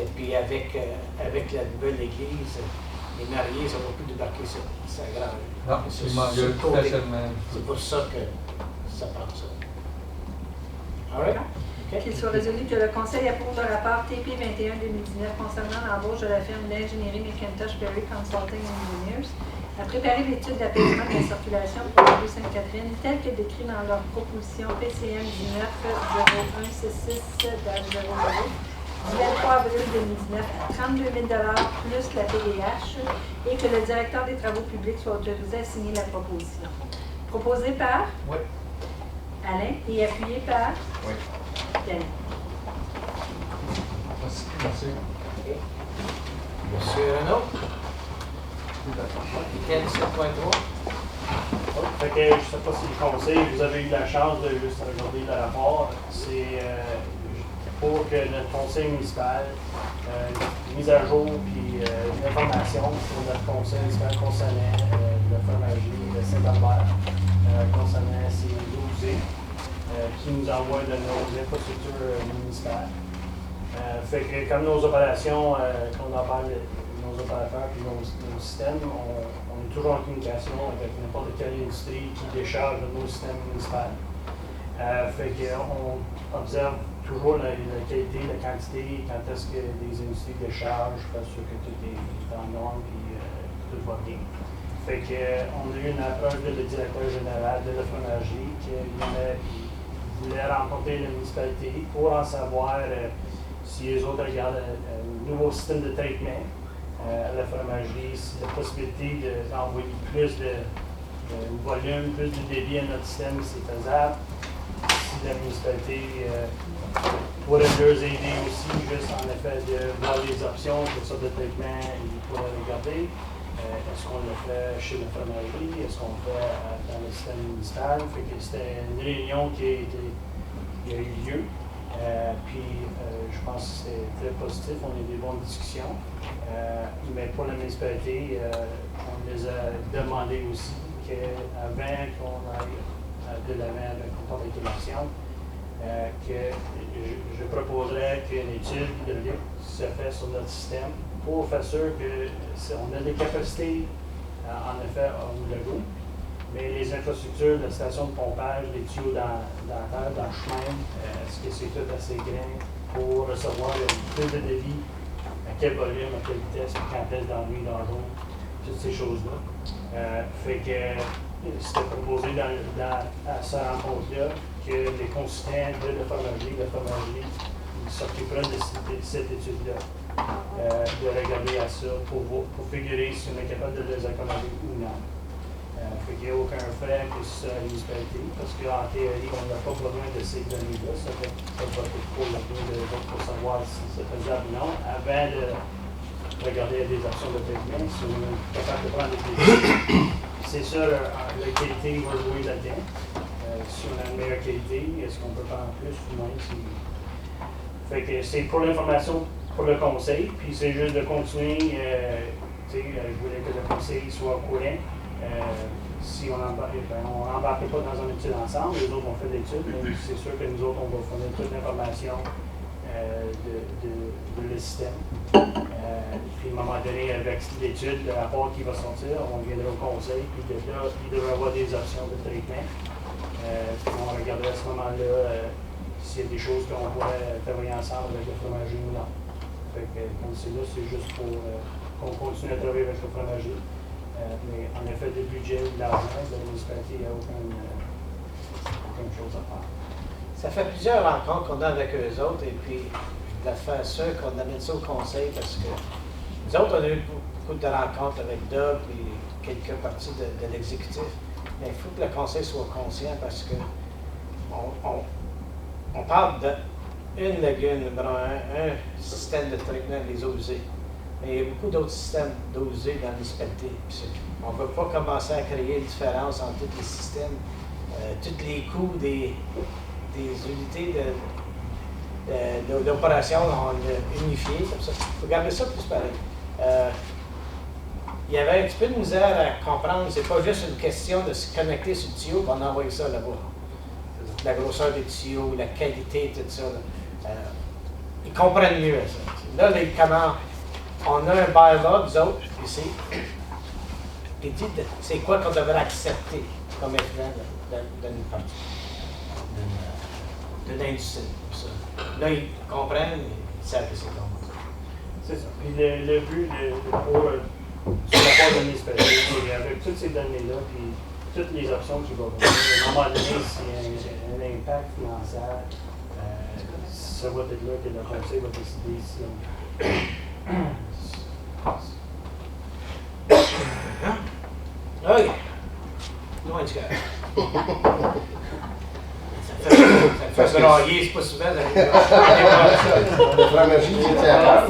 Et puis avec la nouvelle église, les mariés, ça ne va plus débarquer sur sa grande rue. Non, il manque spécialement. C'est pour ça que ça prend ça. All right? Okay. Qu'il soit résolu que le Conseil approuve le rapport TP 21-2019 concernant l'embauche de la firme d'ingénierie McIntosh Perry Consulting Engineers à préparer l'étude d'apaisement de la circulation pour la rue Sainte-Catherine telle que décrite dans leur proposition PCM 19-0166-00 du 23 avril 2019 à 32 000 plus la TDH et que le directeur des travaux publics soit autorisé à signer la proposition. Proposé par Oui. Alain et appuyé par Oui. Yannick. Merci. Merci. Okay. Monsieur Renaud? Item 7.3. Fait que je ne sais pas si le conseil, vous avez eu la chance de juste regarder le rapport. C'est pour que notre conseil municipal, une mise à jour puis une information sur notre conseil municipal concernant le fromagerie de Saint-Albert, concernant ces 12 qui nous envoient de nos infrastructures municipales. Fait que comme nos opérations, qu'on en parle, nos opérateurs et nos systèmes, on est toujours en communication avec n'importe quelle industrie qui décharge de nos systèmes municipaux. Fait qu'on observe toujours la qualité, la quantité, quand est-ce que les industries déchargent, pour sûr que tout est en norme et tout va bien. Fait qu'on a eu une approche de le directeur général de la fromagerie qui voulait rencontrer la municipalité pour en savoir si les autres regardent un nouveau système de traitement à la fromagerie, si la possibilité d'envoyer plus de volume, plus de débit à notre système, c'est faisable. Si la municipalité pourrait leur aider aussi, juste en effet de voir les options pour ça de traitement, ils pourraient regarder. Est-ce qu'on le fait chez la fromagerie? Est-ce qu'on le fait dans le système municipal? Fait que c'était une réunion qui a eu lieu. Puis je pense que c'était très positif. On a eu des bonnes discussions. Mais pour la municipalité, on les a demandé aussi qu'avant qu'on aille de l'avant avec l'élection, que je proposerais qu'une étude de lutte se fait sur notre système pour faire sûr qu'on a des capacités, en effet, au Legault, mais les infrastructures, la station de pompage, les tuyaux dans la terre, dans le chemin, est-ce que c'est tout assez grand pour recevoir plus de débit, à quel volume, à quelle vitesse, quand est-ce dans la nuit, dans le jour, toutes ces choses-là. Fait que c'était proposé à cette rencontre-là que les consultants de la fromagerie s'occuperaient de cette étude-là. De regarder à ça pour figurer si on est capable de les accommoder ou non. Fait qu'il n'y a aucun frais que ce soit à la municipalité, parce qu'en théorie, on n'a pas besoin de ces données-là. Ça fait voter pour le bien de l'autre pour savoir si c'est faisable ou non, avant de regarder des options de traitement, si on est capable de prendre des décisions. C'est ça, la qualité va jouer là-dedans. si on a une meilleure qualité, est-ce qu'on peut faire plus ou moins? Fait que c'est pour l'information pour le conseil, puis c'est juste de continuer. Je voulais que le conseil soit au courant. Si on n'embarquait pas dans une étude ensemble, les autres ont fait l'étude, mais c'est sûr que nous autres, on va fournir toute l'information de le système. Puis à un moment donné, avec l'étude, le rapport qui va sortir, on viendra au conseil, puis de là, il devrait y avoir des options de traitement. Puis on regardera à ce moment-là s'il y a des choses qu'on pourrait travailler ensemble avec le fromager ou non. Fait que comme c'est là, c'est juste pour qu'on continue à travailler avec le fromager. Mais en effet, le budget, l'argent, de la municipalité, il n'y a aucune chose à faire. Ça fait plusieurs rencontres qu'on a avec eux autres, et puis de faire ça, qu'on amène ça au conseil, parce que nous autres, on a eu beaucoup de rencontres avec Doug et quelques parties de l'exécutif, mais il faut que le conseil soit conscient, parce que on parle d'une lagune, un système de traitement des eaux usées. Mais il y a beaucoup d'autres systèmes d'eau usée dans la municipalité. On ne veut pas commencer à créer une différence entre tous les systèmes. Tous les coûts des unités d'opération, on l'a unifié comme ça. Il faut garder ça plus pareil. Il y avait un petit peu de misère à comprendre. C'est pas juste une question de se connecter sur le tuyau et on envoie ça là-bas. La grosseur des tuyaux, la qualité, tout ça. Ils comprennent mieux ça. Là, comment on a un bylaw, nous autres, ici, qui dit c'est quoi qu'on devrait accepter comme effet d'une partie de l'industrie. Là, ils comprennent, ils savent que c'est comme ça. C'est ça. Puis le but pour sur la part de la municipalité, c'est avec toutes ces données-là, puis toutes les options qui vont venir, à un moment donné, s'il y a un impact financier, ça va être là que le conseil va décider si OK. Loin du cœur. Ça fait brailler, c'est pas souvent. Le fromager, c'était à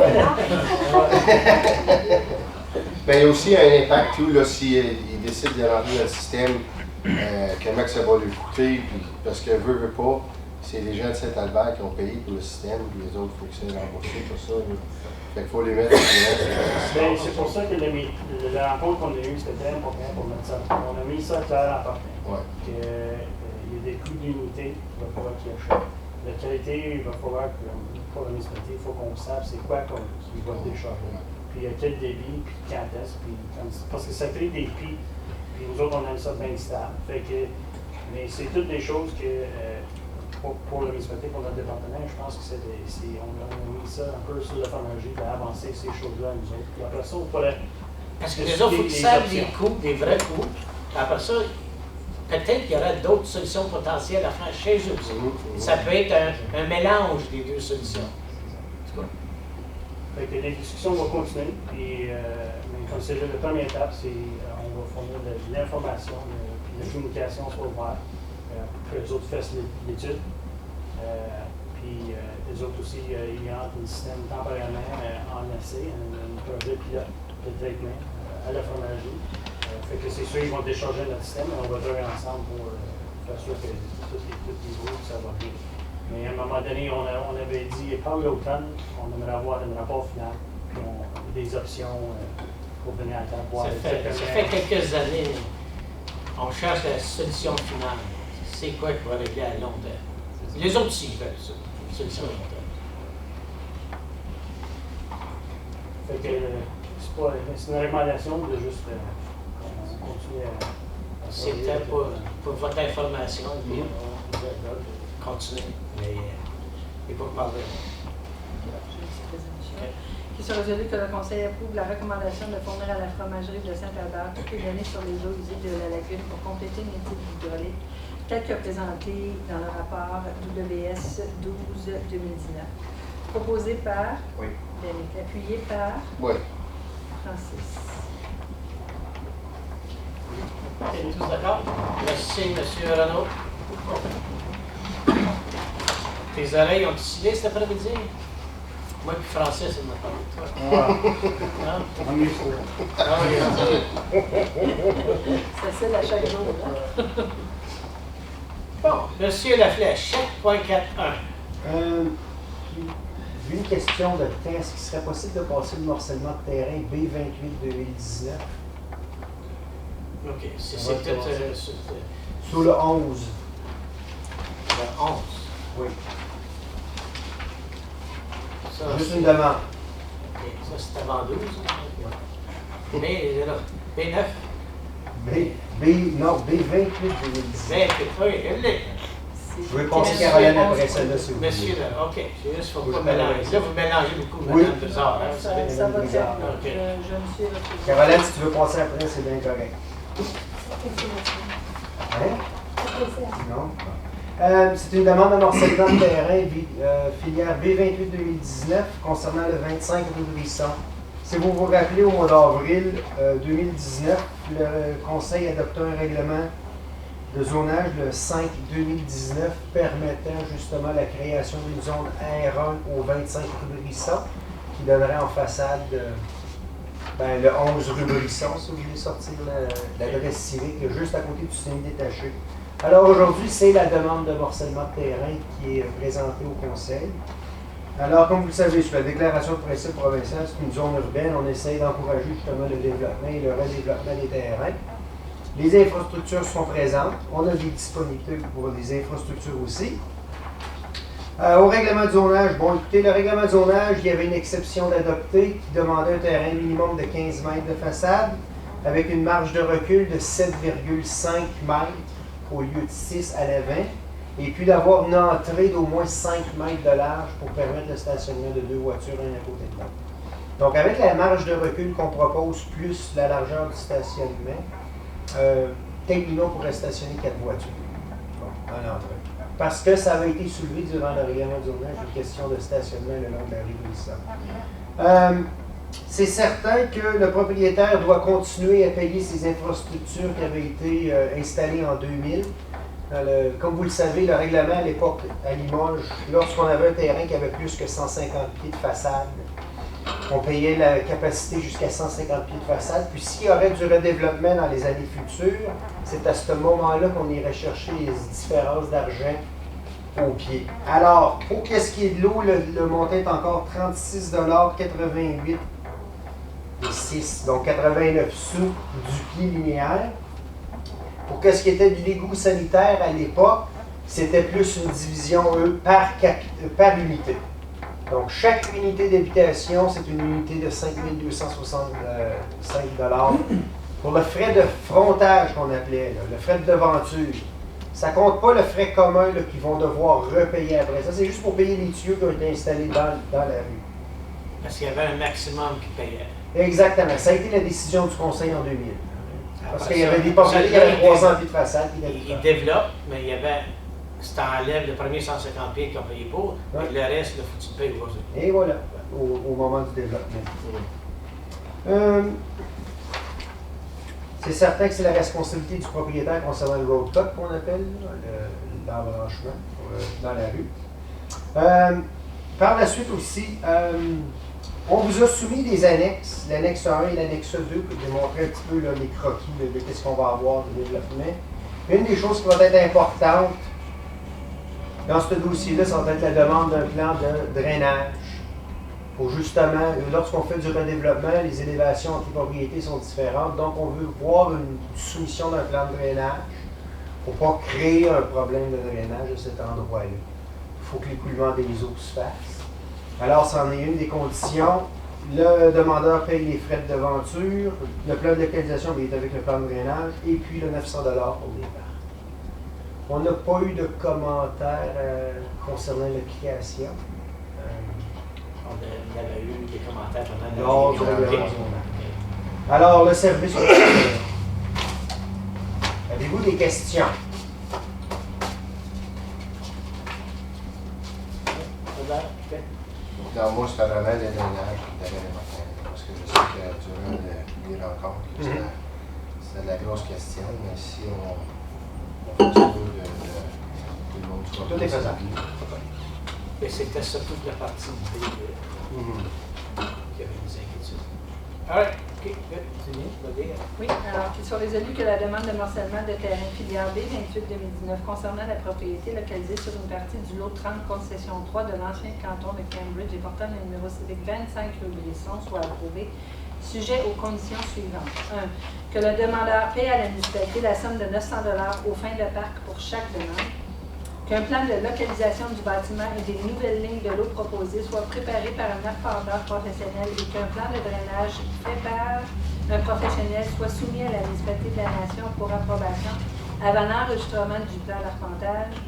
ben, il y a aussi un impact tout, là, s'ils décident de rentrer dans le système, comment que ça va lui coûter, puis, parce que veut pas, c'est les gens de Saint-Albert qui ont payé pour le système, puis les autres, il faut que c'est remboursé pour ça. Là. Fait qu'il faut les mettre c'est pour ça que la rencontre qu'on a eue, c'était très important pour mettre ça. On a mis ça clair en partant. Ouais. Il y a des coûts d'unité qu'il va falloir qu'ils achètent. La qualité, il va falloir que, pour la municipalité, il faut qu'on sache c'est quoi qui va décharger. Puis il y a quel débit, puis quand est-ce, parce que ça crée des pics. Puis nous autres, on aime ça bien stable. Fait que, mais c'est toutes des choses que, pour la municipalité, pour notre département, je pense que on a mis ça un peu sur le fromager, d'avancer ces choses-là à nous autres. Puis après ça, on pourrait. Parce que les autres, il faut qu'ils savent les coûts, des vrais coûts. Après ça, peut-être qu'il y aurait d'autres solutions potentielles à faire chez eux. Ça peut être un mélange des deux solutions. Fait que les discussions vont continuer, puis mais comme c'est la première étape, c'est on va fournir de l'information, puis la communication soit ouverte, que les autres fassent l'étude, puis les autres aussi, ils entrent le système temporairement en essai, un projet pilote de traitement à la fromagerie. Fait que c'est sûr, ils vont décharger notre système, et on va travailler ensemble pour faire sûr que tout les groupes, ça va bien. Mais à un moment donné, on avait dit, par l'automne, on aimerait avoir un rapport final, puis des options pour venir à table. Ça fait quelques années, on cherche la solution finale. C'est quoi qui va régler à long terme? Les autres aussi veulent ça, une solution à long terme. Fait que c'est une recommandation de juste continuer à c'était pour votre information, puis on va continuer, mais il faut parler. Qu'il soit résolu que le Conseil approuve la recommandation de fournir à la fromagerie de Saint-Albert toutes les données sur les eaux usées de la lagune pour compléter une étude hydraulique telle que présentée dans le rapport WS 12-2019. Proposé par Danick, appuyé par Francis. Êtes-vous tous d'accord? Merci, M. Renaud. Tes oreilles ont décidé cet après-midi? Moi et Francis, c'est notre parole de toi. C'est ça à chaque jour. Bon, Monsieur Laflèche, 7.41. Vu une question de temps, est-ce qu'il serait possible de passer le morcellement de terrain B28-2019? OK, c'est peut-être... Sous le 11. Le 11. Oui. Ça, juste une demande. OK, ça c'est avant 12. Mais là, B9. Non, B28-2019. 28, oui, elle l'est. Je vais passer Caroline après celle-là, si vous voulez. Monsieur, là, OK. Juste, il ne faut pas mélanger. Là, vous mélangez beaucoup, Madame Bezard. Hein, Ça va bien. OK. Je me suis retrouvée. Caroline, si tu veux passer après, c'est bien correct. Hein? Non? C'est une demande de morcellement de terrain filière B28-2019 concernant le 25 rue Brisson. Si vous vous rappelez, au mois d'avril 2019, le Conseil a adopté un règlement de zonage le 5-2019 permettant justement la création d'une zone R1 au 25 rue Brisson qui donnerait en façade le 11 rue Brisson, si vous voulez sortir l'adresse civique, juste à côté du semi-détaché. Alors aujourd'hui, c'est la demande de morcellement de terrain qui est présentée au Conseil. Alors, comme vous le savez, sur la déclaration de principe provinciale, c'est une zone urbaine. On essaye d'encourager justement le développement et le redéveloppement des terrains. Les infrastructures sont présentes. On a des disponibilités pour les infrastructures aussi. Au règlement de zonage, bon, écoutez, le règlement de zonage, il y avait une exception d'adopter qui demandait un terrain minimum de 15 mètres de façade avec une marge de recul de 7,5 mètres au lieu de 6 à l'avant. Et puis d'avoir une entrée d'au moins 5 mètres de large pour permettre le stationnement de 2 voitures l'une à côté de l'autre. Donc avec la marge de recul qu'on propose plus la largeur du stationnement, techniquement on pourrait stationner 4 voitures à l'entrée. Parce que ça avait été soulevé durant le règlement de zonage, une question de stationnement le long de la rue Brisson. C'est certain que le propriétaire doit continuer à payer ses infrastructures qui avaient été installées en 2000. Comme vous le savez, le règlement à l'époque à Limoges, lorsqu'on avait un terrain qui avait plus que 150 pieds de façade, on payait la capacité jusqu'à 150 pieds de façade. Puis s'il y aurait du redéveloppement dans les années futures, c'est à ce moment-là qu'on irait chercher les différences d'argent au pied. Alors, pour qu'est-ce qui est de l'eau, le montant est encore 36,88 et 6, donc 89 sous du pied linéaire. Pour qu'est-ce qui était de l'égout sanitaire à l'époque, c'était plus une division, par unité. Donc, chaque unité d'habitation, c'est une unité de 5 265 $. Pour le frais de frontage qu'on appelait, le frais de devanture, ça ne compte pas le frais commun qu'ils vont devoir repayer après. Ça, c'est juste pour payer les tuyaux qui ont été installés dans la rue. Parce qu'il y avait un maximum qui payait. Exactement. Ça a été la décision du Conseil en 2000. Parce qu'il y avait des propriétés qui avaient 300 pieds de façade. Ils développent, mais il y avait... Si tu enlèves le premier 150 pieds qu'ils ont payé pour, et le reste, il faut que tu payes aujourd'hui. Et voilà, au moment du développement. C'est certain que c'est la responsabilité du propriétaire concernant le road cut qu'on appelle, l'embranchement dans la rue. Par la suite aussi, on vous a soumis des annexes, l'annexe 1 et l'annexe 2, pour démontrer un petit peu les croquis de ce qu'on va avoir de développement. Une des choses qui va être importante dans ce dossier-là, ça va être la demande d'un plan de drainage. Pour justement, lorsqu'on fait du redéveloppement, les élévations entre les propriétés sont différentes. Donc, on veut voir une soumission d'un plan de drainage pour ne pas créer un problème de drainage à cet endroit-là. Il faut que l'écoulement des eaux se fasse. Alors, c'en est une des conditions. Le demandeur paye les frais de devanture. Le plan de localisation est avec le plan de drainage. Et puis, le 900 $ pour les parcs. On n'a pas eu de commentaires concernant l'application. On avait eu des commentaires pendant la réunion. Alors, le service. Avez-vous des questions? Non, moi, c'était vraiment les drainages qui étaient importants. Parce que je sais que durant les rencontres, c'était de la grosse question. Mais si on fait tout le monde soit tout est faisable. Mais c'était surtout la partie B qui avait des inquiétudes. All right. OK, good. C'est bien. Vous l'avez. Oui, alors qu'il soit résolu que la demande de morcellement de terrain filière B 28-2019 concernant la propriété localisée sur une partie du lot 30 concession 3 de l'ancien canton de Cambridge et portant le numéro civique 25 rue Brisson soit approuvée, sujet aux conditions suivantes. 1. Que le demandeur paie à la municipalité la somme de 900 $ aux fins de parc pour chaque demande. Qu'un plan de localisation du bâtiment et des nouvelles lignes de l'eau proposées soit préparé par un arpenteur professionnel et qu'un plan de drainage fait par un professionnel soit soumis à la municipalité de la Nation pour approbation avant l'enregistrement du plan d'arpentage.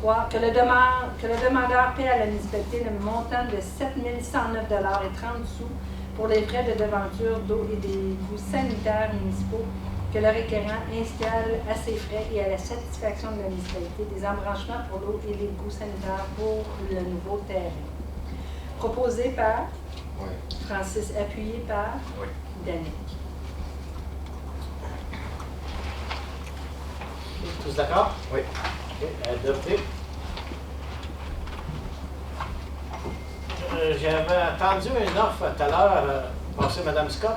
3. Que le demandeur paie à la municipalité le montant de 7 109 $ et 30 sous pour les frais de devanture d'eau et des coûts sanitaires municipaux que le requérant installe à ses frais et à la satisfaction de la municipalité des embranchements pour l'eau et les coûts sanitaires pour le nouveau terrain. Proposé par Francis, appuyé par Danick. Tous d'accord? Oui. OK, adopté. J'avais attendu une offre tout à l'heure. Pensez, Mme Scott?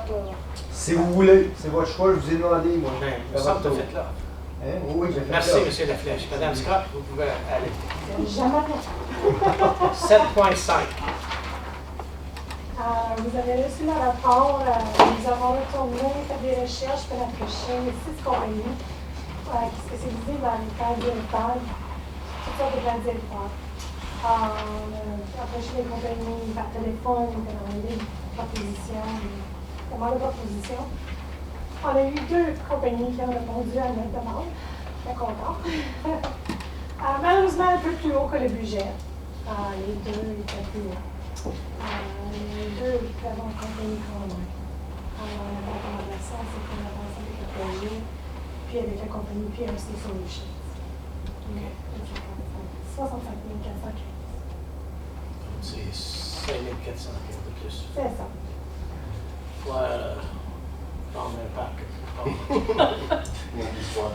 Si vous voulez, c'est votre choix, je vous ai demandé, moi. Ben, il me semble que tu as fait là. Hein? Oui, j'ai fait Merci, là. M. Laflèche. Mme Scott, vous pouvez aller. Jamais. 7,5. Vous avez reçu le rapport. Nous avons retourné, fait des recherches pour approcher 6 compagnies qui se spécialisent dans les plans directeurs, toutes sortes de plans directeurs. On a approché les compagnies par téléphone, on a demandé des propositions, de propositions. On a eu 2 compagnies qui ont répondu à notre demande. Très content. Malheureusement, un peu plus haut que le budget. Les 2 étaient plus hauts. Les 2 très bonnes compagnies quand même. La recommandation, c'est qu'on a pensé avec le projet, puis avec la compagnie PRC Solutions. 65 415. C'est 5 400 de plus. C'est ça. Ouais, dans un parc. Une histoire.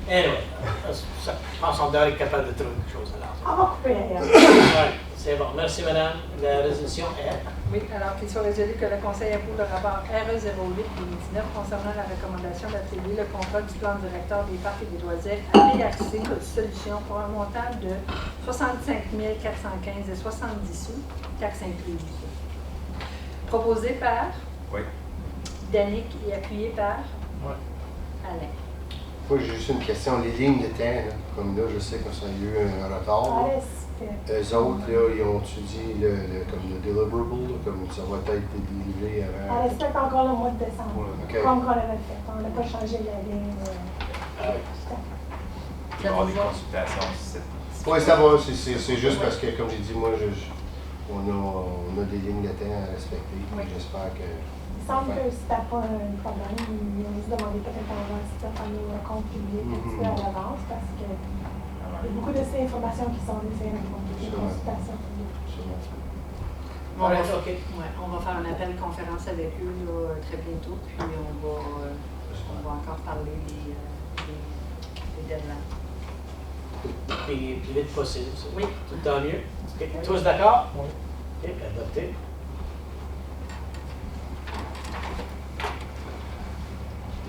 Anyway, je pense qu'on doit être capable de trouver quelque chose là. On va couper ailleurs. Ouais, c'est bon. Merci, madame. La résolution est. Oui, alors qu'il soit résolu que le Conseil approuve le rapport RE08-2019 concernant la recommandation d'attribuer le contrat du plan directeur des parcs et des loisirs à PRC Solutions pour un montant de 65 415 et 70 sous, taxes incluses. Proposé par Danick et appuyé par Alain. Moi, j'ai juste une question. Les lignes de temps, là, comme là, je sais que ça a eu un retard. Eux autres, là, ils ont étudié comme le deliverable, là, comme ça va être délivré avant. On respecte encore le mois de décembre, comme on l'avait fait. On n'a pas changé la ligne. Il va y avoir des consultations. Oui, ça va. C'est juste parce que, comme j'ai dit, moi, on a des lignes de temps à respecter. J'espère que. Il semble que si tu n'as pas un problème, ils ont juste demandé peut-être avant si tu as fait un compte public un petit peu à l'avance parce que il y a beaucoup de ces informations qui sont des consultations publiques. On va faire un appel conférence avec eux là, très bientôt, puis on va encore parler des deadlines. Puis plus vite possible. Ça. Oui. Tout le temps mieux. Okay. Tous d'accord? Oui. OK, adopté.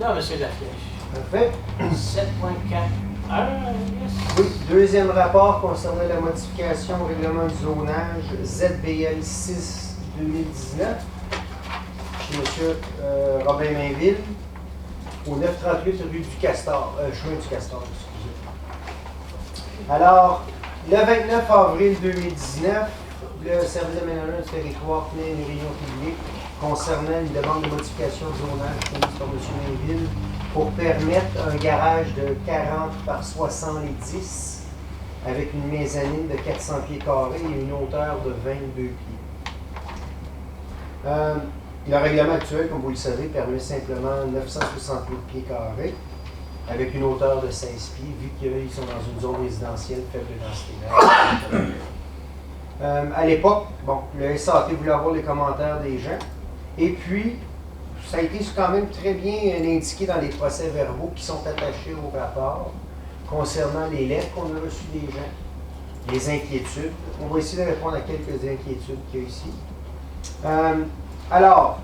Là, M. Laflèche. Parfait. 7.4. Oui, deuxième rapport concernant la modification au règlement du zonage ZBL 6 2019 chez M. Robin Mainville au 938 rue du Castor, chemin du Castor, excusez. Alors, le 29 avril 2019, le service d'aménagement du territoire tenait une réunion publique concernant une demande de modification de zonage promise par M. Mainville pour permettre un garage de 40 par 70 avec une mezzanine de 400 pieds carrés et une hauteur de 22 pieds. Le règlement actuel, comme vous le savez, permet simplement 968 pieds carrés avec une hauteur de 16 pieds, vu qu'ils sont dans une zone résidentielle faible densité. À l'époque, bon, le SAT voulait avoir les commentaires des gens. Et puis, ça a été quand même très bien indiqué dans les procès-verbaux qui sont attachés au rapport concernant les lettres qu'on a reçues des gens, les inquiétudes. On va essayer de répondre à quelques inquiétudes qu'il y a ici. Alors,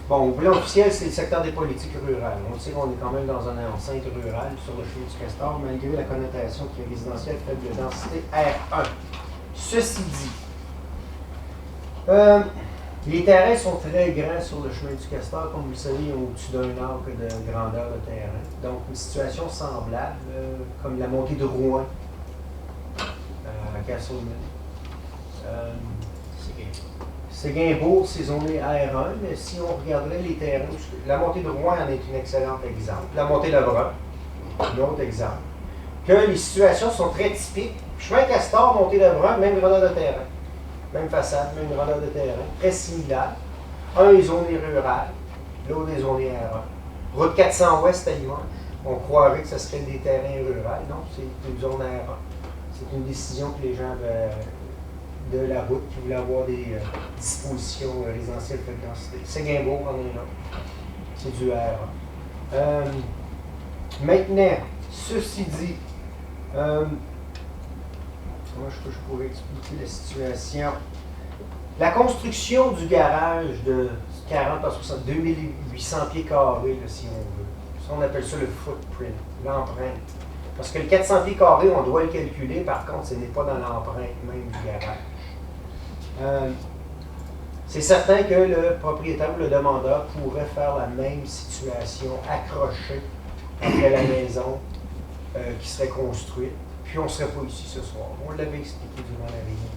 bon, au plan officiel, c'est le secteur des politiques rurales. On sait qu'on est quand même dans une enceinte rurale sur le chemin du Castor, malgré la connotation qui est résidentielle faible densité R1. Ceci dit, les terrains sont très grands sur le chemin du Castor. Comme vous le savez, ils ont au-dessus d'un arc de grandeur de terrain. Donc, une situation semblable, comme la montée de Rouen à Castleman. Séguimbourg, c'est zoné R1, mais si on regarderait les terrains, la montée de Rouen en est un excellent exemple. La montée de Brun, un autre exemple. Que les situations sont très typiques. Chemin Castor, montée de Brun, même grandeur de terrain. Même façade, même grandeur de terrain, très similaire. Un est zoné rural, l'autre est zoné R1. Route 400 ouest à Limoges, on croirait que ce serait des terrains ruraux. Non, c'est une zone R1. C'est une décision que les gens avaient de la route qui voulaient avoir des dispositions résidentielles faible densité. Séguimbourg en est là. C'est du R1. Maintenant, ceci dit, comment je pourrais expliquer la situation? La construction du garage de 40 à 60, 2800 pieds carrés, là, si on veut. Ça, on appelle ça le footprint, l'empreinte. Parce que le 400 pieds carrés, on doit le calculer, par contre, ce n'est pas dans l'empreinte même du garage. C'est certain que le propriétaire ou le demandeur pourrait faire la même situation accrochée après la maison qui serait construite. Puis on ne serait pas ici ce soir. On l'avait expliqué durant la réunion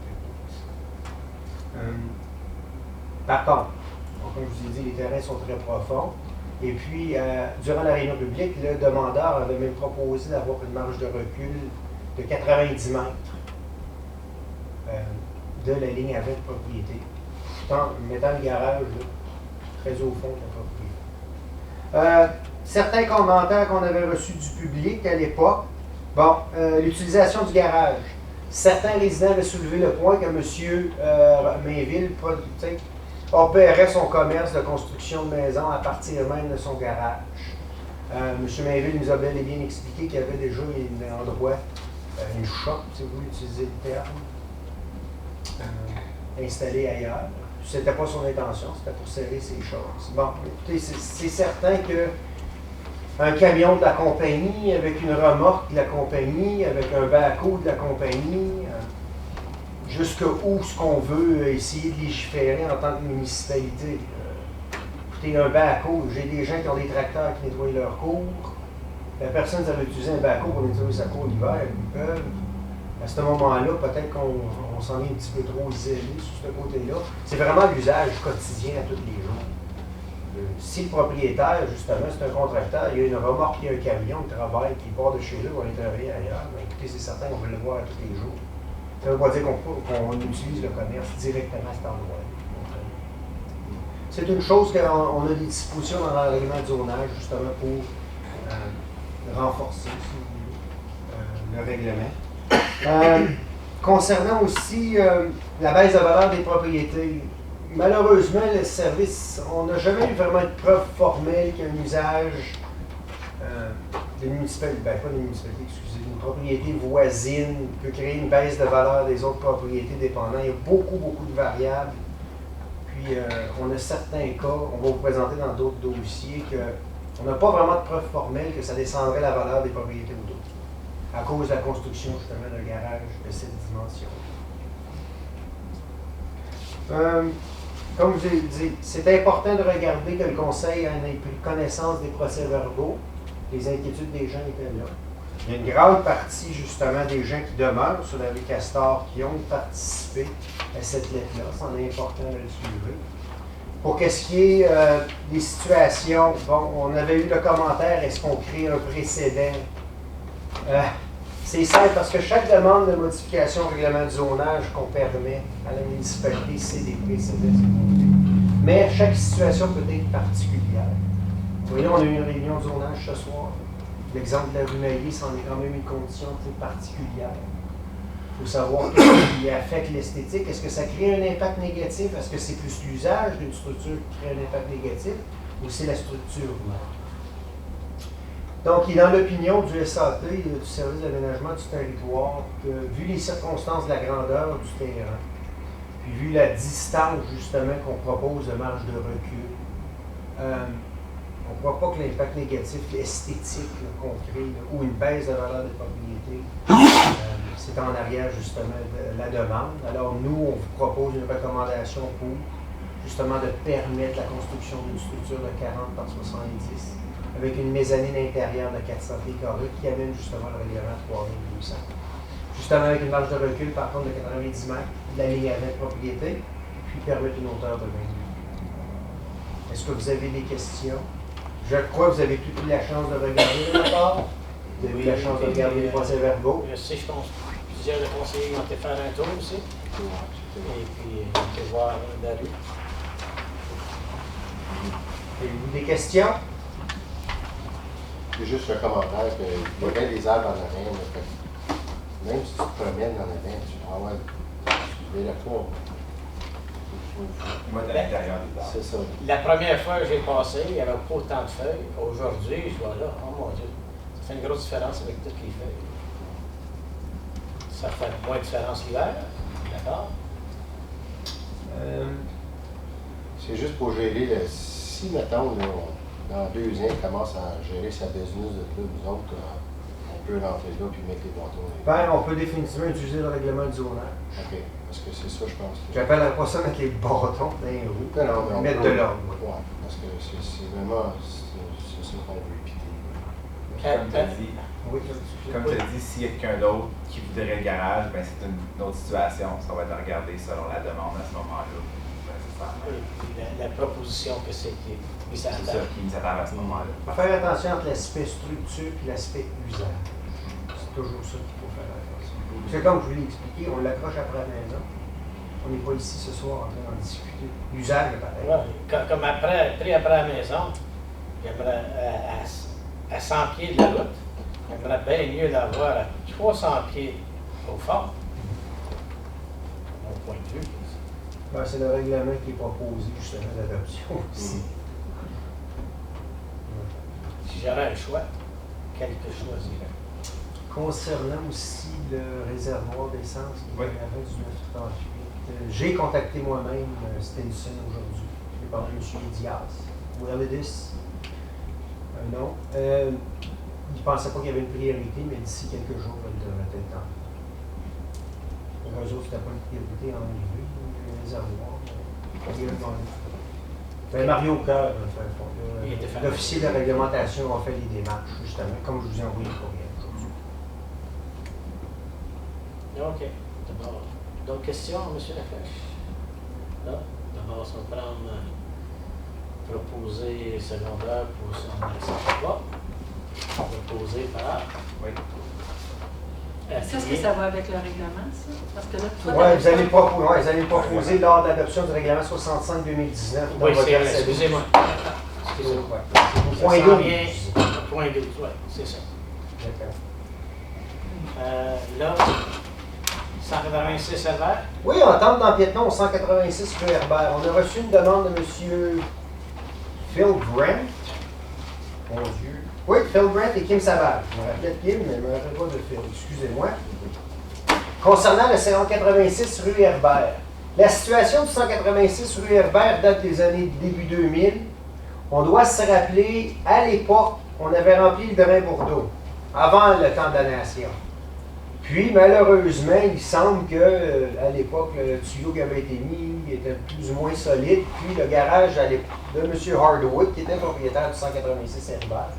publique. Par contre, comme je vous ai dit, les terrains sont très profonds. Et puis, durant la réunion publique, le demandeur avait même proposé d'avoir une marge de recul de 90 mètres de la ligne avec propriété, tout en mettant le garage là, très au fond de la propriété. Certains commentaires qu'on avait reçus du public à l'époque. Bon, l'utilisation du garage. Certains résidents avaient soulevé le point que M. Mainville opérait son commerce de construction de maisons à partir même de son garage. M. Mainville nous a bel et bien expliqué qu'il y avait déjà un endroit, une shop, si vous voulez utiliser le terme, installé ailleurs. Ce n'était pas son intention, c'était pour serrer ses choses. Bon, écoutez, c'est certain que un camion de la compagnie, avec une remorque de la compagnie, avec un backhoe de la compagnie, jusqu'où ce qu'on veut essayer de légiférer en tant que municipalité. Écoutez, un backhoe, j'ai des gens qui ont des tracteurs qui nettoient leur cour. La personne qui veut utiliser un backhoe pour nettoyer sa cour l'hiver, ils peuvent. À ce moment-là, peut-être qu'on s'en est un petit peu trop zélé sur ce côté-là. C'est vraiment l'usage quotidien à tous les jours. Si le propriétaire, justement, c'est un contracteur, il y a une remorque, il y a un camion qui travaille, qui part de chez eux pour aller travailler ailleurs, bien, écoutez, c'est certain qu'on veut le voir tous les jours. Ça ne veut pas dire qu'on utilise le commerce directement à cet endroit. C'est une chose qu'on a des dispositions dans le règlement de zonage, justement, pour renforcer le règlement. Concernant aussi la baisse de valeur des propriétés, malheureusement, le service, on n'a jamais eu vraiment de preuve formelle qu'un usage d'une municipalité, pas d'une municipalité, excusez, d'une propriété voisine peut créer une baisse de valeur des autres propriétés dépendantes. Il y a beaucoup de variables. Puis, on a certains cas, on va vous présenter dans d'autres dossiers, qu'on n'a pas vraiment de preuve formelle que ça descendrait la valeur des propriétés autour, à cause de la construction, justement, d'un garage de cette dimension. Comme je l'ai dit, c'est important de regarder que le Conseil ait pris connaissance des procès-verbaux. Les inquiétudes des gens étaient là. Il y a une grande partie, justement, des gens qui demeurent sur la rue Castor qui ont participé à cette lettre-là. C'est important de le suivre. Pour qu'est-ce qui est des situations, bon, on avait eu le commentaire, est-ce qu'on crée un précédent? C'est simple parce que chaque demande de modification au règlement de zonage qu'on permet à la municipalité, c'est des précédents. Mais chaque situation peut être particulière. Vous voyez, on a eu une réunion de zonage ce soir. L'exemple de la rue Maillé, c'en est quand même une condition particulière. Il faut savoir ce qui affecte l'esthétique. Est-ce que ça crée un impact négatif? Est-ce que c'est plus l'usage d'une structure qui crée un impact négatif ou c'est la structure? Donc, il est dans l'opinion du SAT, du Service d'aménagement du territoire, que vu les circonstances de la grandeur du terrain, Puis vu la distance justement qu'on propose de marge de recul, on ne croit pas que l'impact négatif esthétique qu'on crée, ou une baisse de valeur des propriétés, c'est en arrière justement de la demande. Alors nous, on vous propose une recommandation pour justement de permettre la construction d'une structure de 40 par 70 avec une mezzanine intérieure de 400 pieds carrés qui amène justement le règlement à 3200. Justement avec une marge de recul par contre de 90 mètres, de la ligne à 20 propriétés, puis permettre une hauteur de 20 mètres. Est-ce que vous avez des questions? Je crois que vous avez tous eu la chance de regarder le rapport. Vous avez eu la chance de regarder les procès-verbaux. Je sais, je pense que plusieurs des conseillers ont été faire un tour aussi. Et puis, on peut voir la rue. Avez-vous des questions? J'ai juste un commentaire qu'il y a bien des arbres en arrière. Même si tu te promènes en avant, tu vas avoir la fois. Moi, de l'intérieur des arbres. C'est ça. La première fois que j'ai passé, il n'y avait pas autant de feuilles. Aujourd'hui, je vois là, oh mon Dieu, ça fait une grosse différence avec toutes les feuilles. Ça fait moins de différence l'hiver, d'accord? C'est juste pour gérer, si mettons, là, dans 2 ans, il commence à gérer sa business de club, nous autres, on peut rentrer là puis mettre les bâtons. Ben, on peut définitivement utiliser le règlement du zonage. OK, parce que c'est ça, je pense. J'appellerais pas ça mettre les bâtons dans les roues. Non, mais on mettre peut, de l'ordre. Oui, parce que c'est vraiment, c'est ça qu'on veut éviter. Comme tu as dit, Oui, comme tu as dit, s'il y a quelqu'un d'autre qui voudrait le garage, ben c'est une autre situation. Ça va être à regarder selon la demande à ce moment-là. La proposition que c'était. C'est ça qui nous attend à ce moment-là. Il faut faire attention entre l'aspect structure et l'aspect usage. C'est toujours ça qu'il faut faire attention. C'est comme je vous l'ai expliqué, on l'accroche après la maison. On n'est pas ici ce soir en train d'en discuter. L'usage est pareil. Ouais, comme après la maison, j'aimerais à 100 pieds de la route, j'aimerais bien mieux l'avoir à 300 pieds au fond. Mon point de vue. Ben, c'est le règlement qui est proposé justement d'adoption aussi. Si j'avais un choix, quel que je choisirais? Concernant aussi le réservoir d'essence qui est à l'arrêt du 938, j'ai contacté moi-même Stinson aujourd'hui. J'ai parlé de M. Diaz, ou Elidis, non. Il ne pensait pas qu'il y avait une priorité, mais d'ici quelques jours, il devrait être temps. Pour eux autres, c'était pas une priorité en arrivée, le réservoir. Ben, Mario Coeur, l'officier de la réglementation a fait les démarches, justement, comme je vous ai envoyé le courriel aujourd'hui. OK. D'abord, d'autres questions, M. Laflèche? Non? D'abord, on va prendre proposé secondaire pour son pas. Proposé par. Oui. Est-ce que ça va avec le règlement, ça? Parce que là, toi, oui, vous allez proposer lors de l'adoption du règlement 65-2019. Oui, c'est vrai, excusez-moi. Excusez-moi. Point 12. Point 12, oui, c'est ça. Là, 186 Herbert. Oui, on tente d'empiètement au 186 rue Herbert. On a reçu une demande de M. Phil Grant. Mon Dieu. Oui, Phil Grant et Kim Savage. Je me rappelais de Kim, mais je ne me rappelle pas de Phil. Excusez-moi. Concernant le 186 rue Herbert. La situation du 186 rue Herbert date des années début 2000. On doit se rappeler, à l'époque, on avait rempli le drain Bordeaux, avant le temps de la nation. Puis, malheureusement, il semble qu'à l'époque, le tuyau qui avait été mis était plus ou moins solide. Puis, le garage de M. Hardwood, qui était propriétaire du 186 Herbert,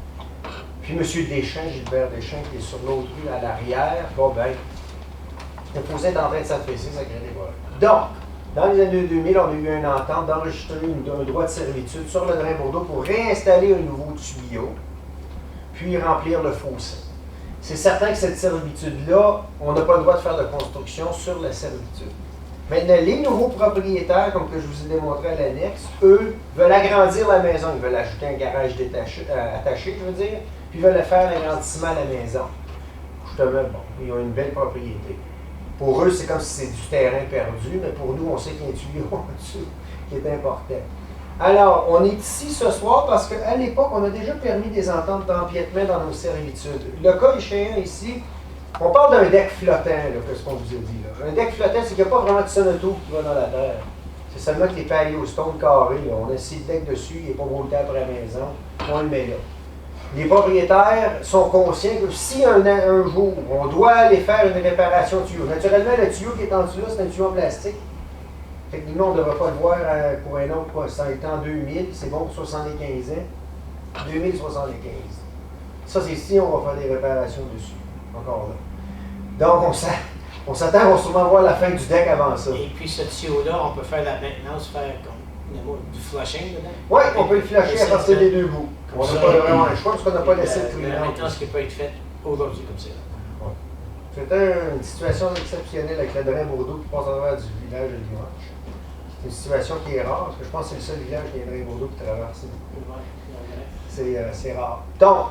puis M. Deschamps, Gilbert Deschamps, qui est sur l'autre rue à l'arrière, bon ben, le fossé est en train de s'affaisser, ça crée des problèmes. Donc, dans les années 2000, on a eu une entente d'enregistrer un droit de servitude sur le drain Bordeaux pour réinstaller un nouveau tuyau, puis remplir le fossé. C'est certain que cette servitude-là, on n'a pas le droit de faire de construction sur la servitude. Maintenant, les nouveaux propriétaires, comme que je vous ai démontré à l'annexe, eux, veulent agrandir la maison. Ils veulent ajouter un garage attaché, je veux dire, puis ils veulent faire l'agrandissement à la maison. Justement, bon, ils ont une belle propriété. Pour eux, c'est comme si c'est du terrain perdu, mais pour nous, on sait qu'il y a un tuyau en-dessous qui est important. Alors, on est ici ce soir parce qu'à l'époque, on a déjà permis des ententes d'empiètement dans nos servitudes. Le cas échéant ici, On parle d'un deck flottant, là, que ce qu'on vous a dit. Là. Un deck flottant, c'est qu'il n'y a pas vraiment de sonneau qui va dans la terre. C'est seulement que les paliers au stone carré, là, on a 6 decks dessus, il n'est pas volté après la maison, on le met là. Les propriétaires sont conscients que si un jour, on doit aller faire une réparation de tuyau, naturellement, le tuyau qui est en dessous là, c'est un tuyau en plastique. Techniquement, on ne devrait pas le voir pour un autre, ça a été en 2000, c'est bon pour 75 ans. 2075. Ça, c'est si on va faire des réparations dessus. Encore là. Donc, on s'attend, on va sûrement voir la fin du deck avant ça. Et puis, ce tuyau-là, on peut faire la maintenance, faire comme du flushing dedans? Oui, on peut le flusher à partir des deux bouts. On n'a pas vraiment un choix parce qu'on n'a pas laissé le La maintenance qui peut être faite aujourd'hui comme ça. C'était une situation exceptionnelle avec le drain Bordeaux qui passe à travers du village de Limoges. C'est une situation qui est rare, parce que je pense que c'est le seul village qui a un drain Bordeaux qui traverse. C'est rare. Donc,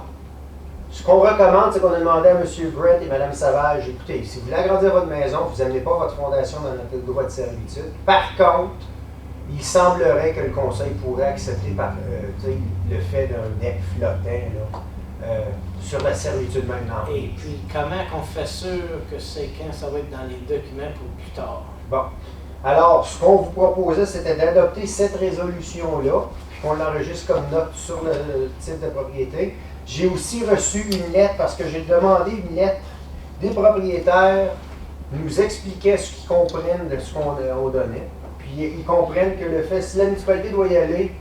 ce qu'on recommande, c'est qu'on a demandé à M. Brett et Mme Savage, écoutez, si vous voulez agrandir votre maison, vous n'amenez pas votre fondation dans notre droit de servitude. Par contre, il semblerait que le conseil pourrait accepter le fait d'un deck flottant sur la servitude maintenant. Et puis, comment qu'on fait sûr que c'est quand ça va être dans les documents pour plus tard? Bon. Alors, ce qu'on vous proposait, c'était d'adopter cette résolution-là, puis qu'on l'enregistre comme note sur le titre de propriété. J'ai aussi reçu une lettre, parce que j'ai demandé une lettre des propriétaires, nous expliquaient ce qu'ils comprennent de ce qu'on donnait. Puis ils comprennent que le fait, si la municipalité doit y aller,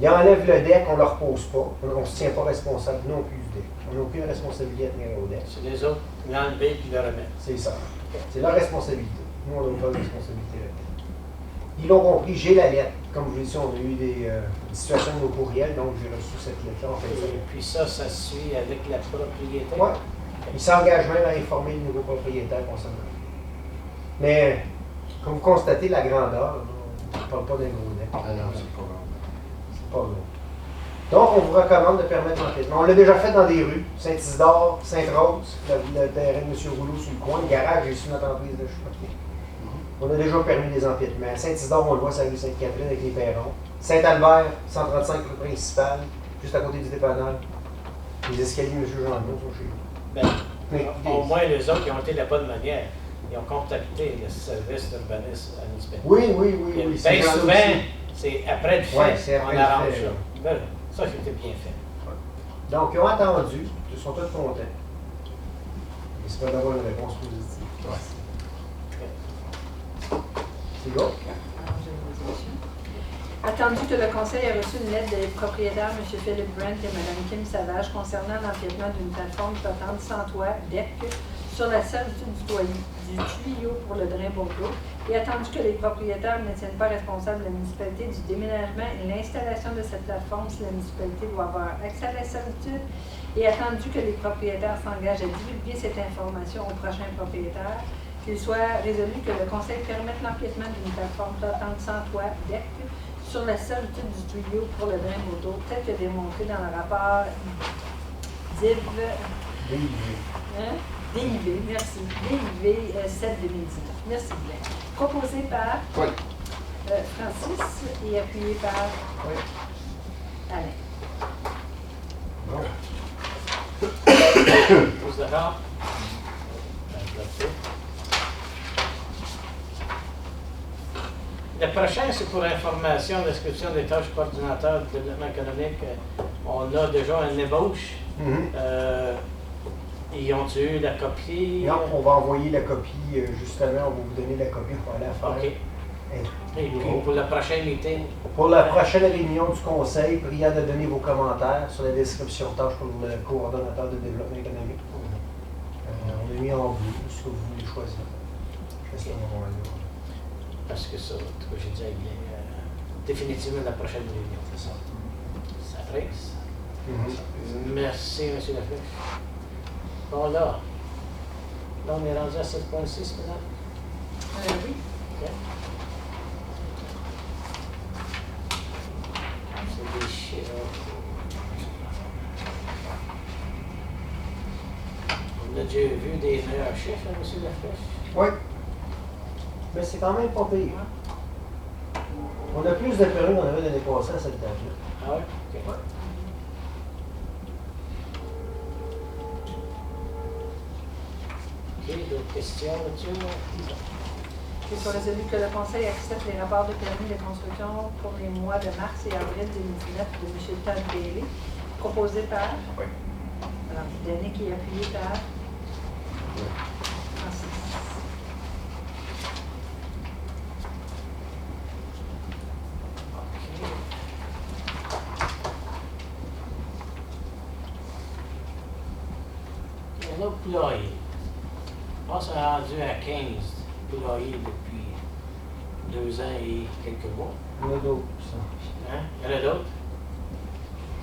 ils enlèvent le deck, on ne le repose pas. On ne se tient pas responsable non plus du deck. On n'a aucune responsabilité à tenir au deck. C'est les autres qui l'enlèvent puis le remettent. C'est ça. C'est leur responsabilité. Nous, on n'a pas de responsabilité là-dedans. Ils l'ont compris, j'ai la lettre. Comme je vous l'ai dit, on a eu des situations de nos courriels, donc j'ai reçu cette lettre-là en fait. Et puis ça suit avec la propriété? Oui. Ils s'engagent même à informer le nouveau propriétaire concernant. Mais, comme vous constatez, la grandeur, on ne parle pas d'un gros deck. Ah non, c'est pas grand. C'est pas gros. Donc, on vous recommande de permettre l'enquêtement. On l'a déjà fait dans des rues, Saint-Isidore, Sainte-Rose, le terrain de M. Rouleau sur le coin, le garage est sur notre emprise de chemin. On a déjà permis des empiètements. À Saint-Isidore, on le voit, c'est la rue Sainte-Catherine avec les perrons. Saint-Albert, 135 rue principale, juste à côté du dépanneur. Les escaliers M. Jean-Claude sont chez nous. Ben, au moins, les autres, ils ont été de la bonne manière. Ils ont contacté le service d'urbanisme à municipalité. Oui. Bien souvent, c'est après le fait qu'on arrange ça. Ben, ça, c'était bien fait. Donc, ils ont attendu, ils sont tous contents. J'espère d'avoir une réponse positive. C'est bon? Attendu que le Conseil a reçu une lettre des propriétaires M. Philippe Brent et Mme Kim Savage concernant l'empiètement d'une plateforme flottante sans toit, deck, sur la servitude du tuyau pour le drain Bordeaux, et attendu que les propriétaires ne tiennent pas responsable la municipalité du déménagement et l'installation de cette plateforme si la municipalité doit avoir accès à la servitude, et attendu que les propriétaires s'engagent à divulguer cette information aux prochains propriétaires, qu'il soit résolu que le Conseil permette l'empiètement d'une plateforme flottante sans toit, deck, sur la servitude du tuyau pour le drain Bordeaux, tel que démontré dans le rapport DIV. DIV, merci. DIV 7-2019. Merci bien. Proposé par Francis et appuyé par Alain. Vous d'accord? Le prochain, c'est pour information, description des tâches coordinateurs du développement économique. On a déjà une ébauche. Ils ont eu la copie? Non, on va envoyer la copie, justement, on va vous donner la copie pour aller la faire. OK. Et puis pour le prochain meeting? Pour la prochaine réunion du Conseil, priez de donner vos commentaires sur la description de tâches pour le coordonnateur de développement économique. On a mis en bleu ce que vous voulez choisir. Je fais ça au moment-là. Parce que ça, j'ai dit, définitivement la prochaine réunion. C'est ça. Ça presse. Merci, M. Laflèche. Bon, là, on est rendu à 7.6 maintenant? Oui. OK. C'est des chiffres. On a déjà vu des meilleurs chiffres, M. Laflèche? Oui. Mais c'est quand même pas pire. On a plus de permis qu'on avait l'année passée à cette date-là. Ah oui? OK. Ouais. d'autres questions là-dessus? Il soit résolu que le Conseil accepte les rapports de permis de construction pour les mois de mars et avril 2019 de M. Todd Bailey, proposé par Denis, qui est appuyé par Francis. Un autre poulailler. Je pense qu'on est rendu à 15 poulaillers depuis 2 ans et quelques mois. Il y en a d'autres, ça. Hein? Il y en a d'autres?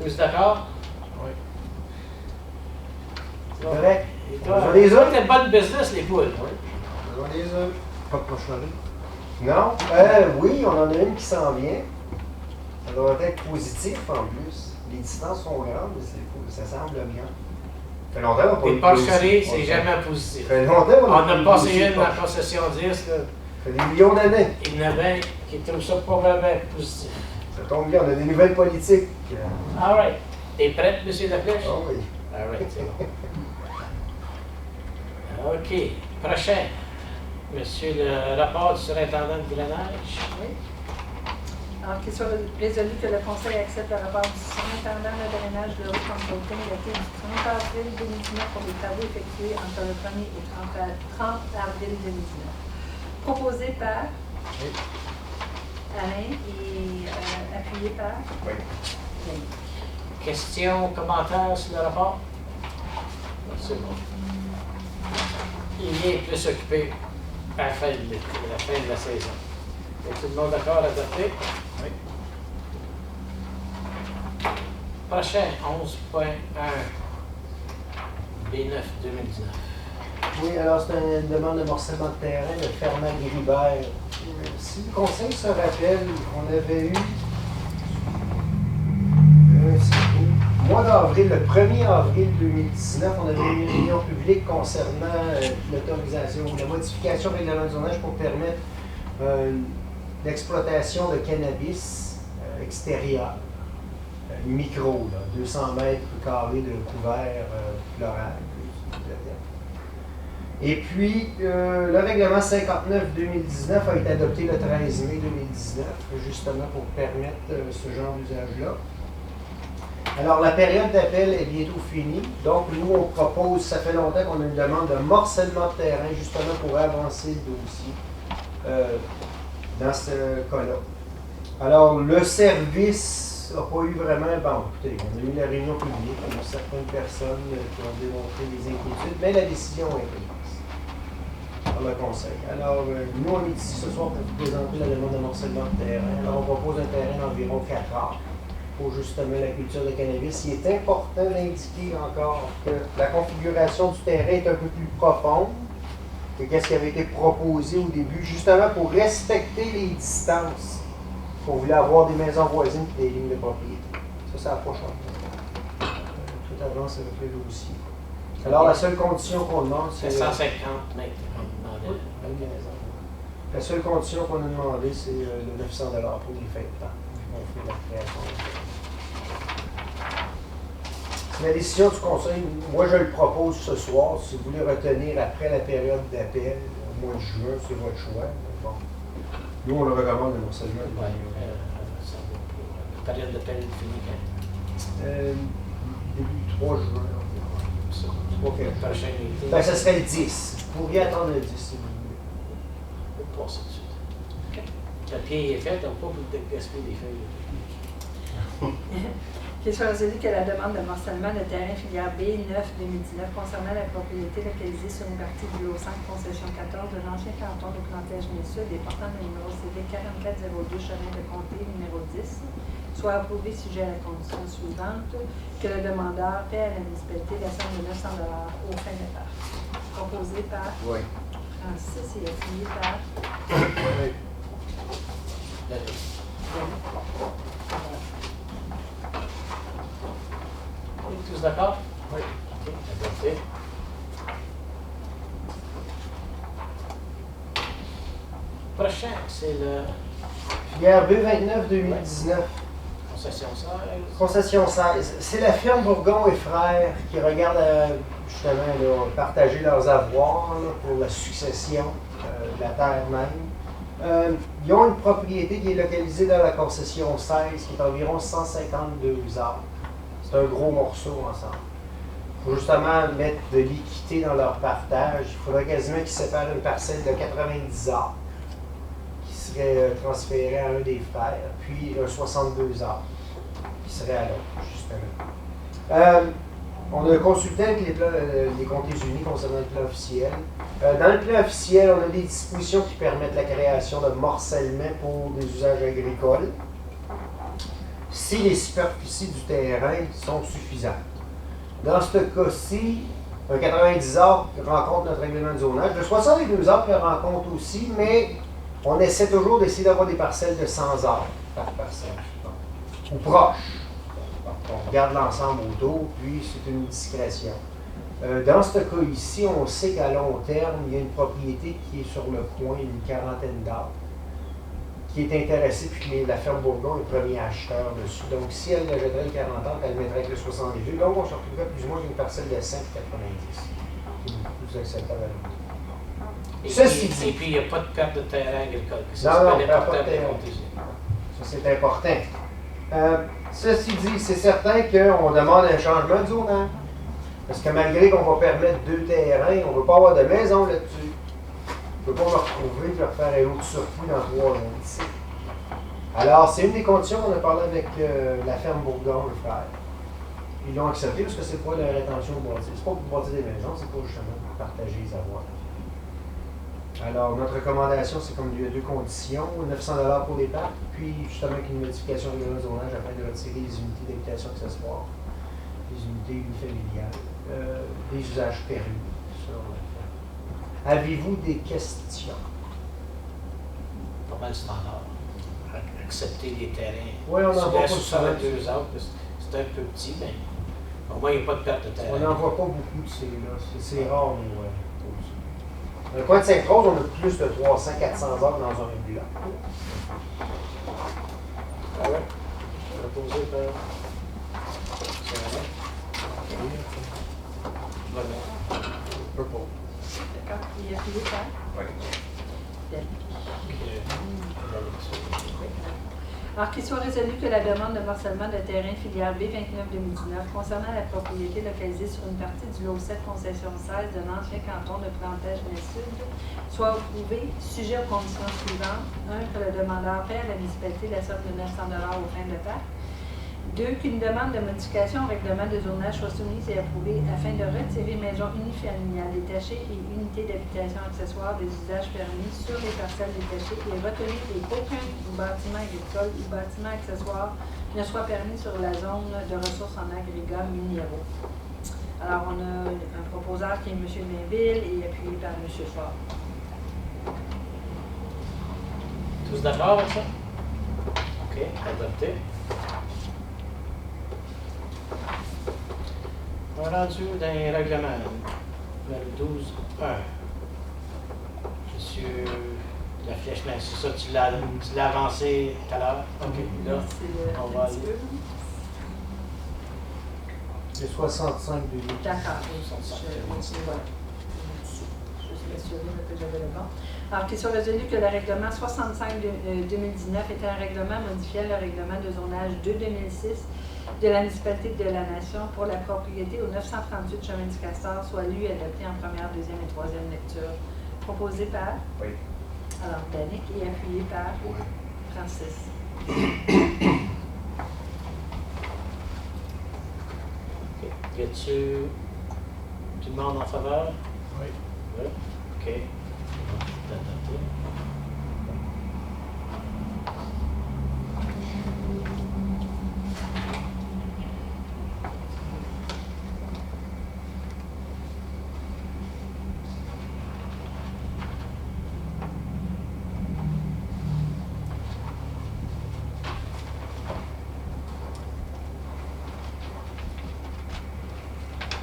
Tous d'accord? Oui. C'est correct. Et toi, on a des œufs? t'as pas de business, les poules. Oui. On a des œufs. Pas de cochonnerie. Non? Oui, on en a une qui s'en vient. Ça doit être positif en plus. Les distances sont grandes, mais ça semble bien. Ça fait longtemps qu'on n'a Les pas eu de porcheries, positif. c'est jamais positif. Ça fait longtemps qu'on On n'a a pas passé eu de une dans la positif. concession 10, là. Ça fait des millions d'années. Il y en avait qui trouvent ça probablement positif. Ça tombe bien, on a des nouvelles politiques. All right. T'es prête, M. Laflèche? Ah oui. All right, c'est bon. OK. Prochain. Monsieur le rapport du surintendant de Grenache. Oui. Alors, qu'il soit résolu que le Conseil accepte le rapport du surintendant de drainage de Haute Consulting daté du 30 avril 2019 pour les travaux effectués entre le 1er et 30 avril 2019. Proposé par Alain et appuyé par Denis. Questions, commentaires sur le rapport? C'est bon. Il vient plus occupé à la fin de la saison. Est tout le monde d'accord à adopter? Oui. Prochain, 11.1 B9 2019. Oui, alors c'est une demande de morcellement de terrain de Fernand Guéribert. Si le Conseil se rappelle, on avait eu mois d'avril, le 1er avril 2019, on avait eu une réunion publique concernant l'autorisation ou la modification du règlement de zonage pour permettre l'exploitation de cannabis extérieur, micro, là, 200 mètres carrés de couvert floral. Et puis, le règlement 59-2019 a été adopté le 13 mai 2019, justement pour permettre ce genre d'usage-là. Alors, la période d'appel est bientôt finie. Donc, nous, on propose, ça fait longtemps qu'on a une demande de morcellement de terrain, justement pour avancer le dossier dans ce cas-là. Alors, le service n'a pas eu vraiment... Bon, écoutez, on a eu la réunion publique, on a certaines personnes qui ont démontré des inquiétudes, mais la décision est prise par le Conseil. Alors, nous, on est ici ce soir pour vous présenter la demande de morcellement de terrain. Alors, on propose un terrain d'environ 4 acres pour justement la culture de cannabis. Il est important d'indiquer encore que la configuration du terrain est un peu plus profonde que ce qui avait été proposé au début, justement pour respecter les distances, qu'on voulait avoir des maisons voisines et des lignes de propriété. Ça, ça n'a pas changé. Tout avance avec le dossier. Alors, la seule condition qu'on demande, c'est... 150 mètres. La seule condition qu'on a demandé, c'est le 900 $ pour les fêtes de temps. On fait la création. La décision du Conseil, moi je le propose ce soir. Si vous voulez retenir après la période d'appel, au mois de juin, c'est votre choix. Bon. Nous, on le recommande le morcellement. Oui, la période d'appel est finie quand? Début 3 juin. OK. Prochain meeting. Ben, ça serait le 10. Vous pourriez attendre le 10 si vous voulez. On peut passer tout de suite. OK. Le pied est fait, on ne peut pas gaspiller des feuilles. Qu'il soit résolu que la demande de morcellement de terrain filière B9 2019 concernant la propriété localisée sur une partie du lot 5, concession 14 de l'ancien canton de Plantage-Sud et portant le numéro CV 4402 chemin de comté numéro 10 soit approuvé sujet à la condition suivante que le demandeur paie à la municipalité la somme de 900 $ au fin de part. Proposé par Francis et appuyé par On est tous d'accord? Oui. OK, adopté. Prochain, c'est le... Filière B29 2019. Concession 16. Concession 16. C'est la firme Bourgon et Frères qui regarde justement là, partager leurs avoirs là, pour la succession de la terre même. Ils ont une propriété qui est localisée dans la concession 16, qui est environ 152 arbres. C'est un gros morceau ensemble. Il faut justement mettre de l'équité dans leur partage. Il faudrait quasiment qu'ils séparent une parcelle de 90 arbres qui serait transférée à un des frères, puis un 62 arbres qui serait à l'autre, justement. On a consulté avec les comtés unis concernant le plan officiel. Dans le plan officiel, on a des dispositions qui permettent la création de morcellement pour des usages agricoles si les superficies du terrain sont suffisantes. Dans ce cas-ci, un 90 arbres rencontre notre règlement de zonage. Le 62 arbres le rencontre aussi, mais on essaie toujours d'essayer d'avoir des parcelles de 100 arbres par parcelle, ou proches. On regarde l'ensemble autour, puis c'est une discrétion. Dans ce cas ici, on sait qu'à long terme, il y a une propriété qui est sur le coin, une quarantaine d'arbres, qui est intéressée, puis que la ferme Bourgon est le premier acheteur dessus. Donc, si elle achèterait le 40 arbres, elle mettrait avec le 72. Donc, on se retrouverait plus ou moins avec une parcelle de 5,90, qui est beaucoup plus acceptable à nous. Ceci dit. Et puis, il n'y a pas de perte de terrain agricole. Non, on ne perd pas de terrain. Ça, c'est important. Ceci dit, c'est certain qu'on demande un changement de zonage. Parce que malgré qu'on va permettre 2 terrains, on ne veut pas avoir de maison là-dessus. On ne peut pas me retrouver et refaire un autre surplus dans 3 ans ici. Alors, c'est une des conditions qu'on a parlé avec la ferme Bourgon, le frère. Ils l'ont accepté parce que c'est pas la rétention de bâtir. C'est pas pour bâtir des maisons, c'est pas justement pour partager les avoirs. Alors, notre recommandation, c'est comme il y a 2 conditions, 900 $ pour les parcs, puis justement avec une modification du zonage afin de retirer les unités d'habitation accessoires, les unités unifamiliales, des usages permis sur la ferme. Avez-vous des questions? Pas mal standard. Accepter les terrains. Oui, on en voit pas sur 2 arbres, c'est un peu petit, mais au moins il n'y a pas de perte de terrain. On n'en voit pas beaucoup de ces-là. C'est rare, mais ouais. Dans le coin de Sainte-Rose, on a plus de 300-400 arbres dans un bloc. Ah ouais? On va poser par... C'est vrai? Voilà. Purple. D'accord. Il y a plus par? Oui. Alors qu'il soit résolu que la demande de morcellement de terrain filière B29-2019 concernant la propriété localisée sur une partie du lot 7 concession 16 de l'ancien canton de Plantage-Sud soit approuvée, sujet aux conditions suivantes. 1. Que le demandeur paie à la municipalité la somme de 900 $ aux fins de parc. 2. Qu'une demande de modification au règlement de zonage soit soumise et approuvée afin de retirer maisons unifamiliales détachées et unités d'habitation accessoires des usages permis sur les parcelles détachées et retenir qu'aucun bâtiment agricole ou bâtiment accessoire ne soit permis sur la zone de ressources en agrégats minéraux. Alors, on a un proposeur qui est M. Mainville et appuyé par M. Faure. Tous d'accord avec ça? OK, adopté. On est rendu dans les règlements, le 12.1. Monsieur la flèche, mais c'est ça, tu l'as avancé tout à l'heure? OK, là, on va aller. Le 65 de l'île. D'accord. Je suis assurée que j'avais le bon. Alors, qu'il soit résolu que le règlement 65 de 2019 était un règlement modifiant le règlement de zonage 2-2006 de la municipalité de la Nation pour la propriété au 938 chemin du Castor, soit lu et adopté en première, deuxième et troisième lecture. Proposé par? Oui. Alors, Danick et appuyé par? Oui. Francis. OK. Y a-tu tout le monde en faveur? Oui. Oui. OK. Adopté.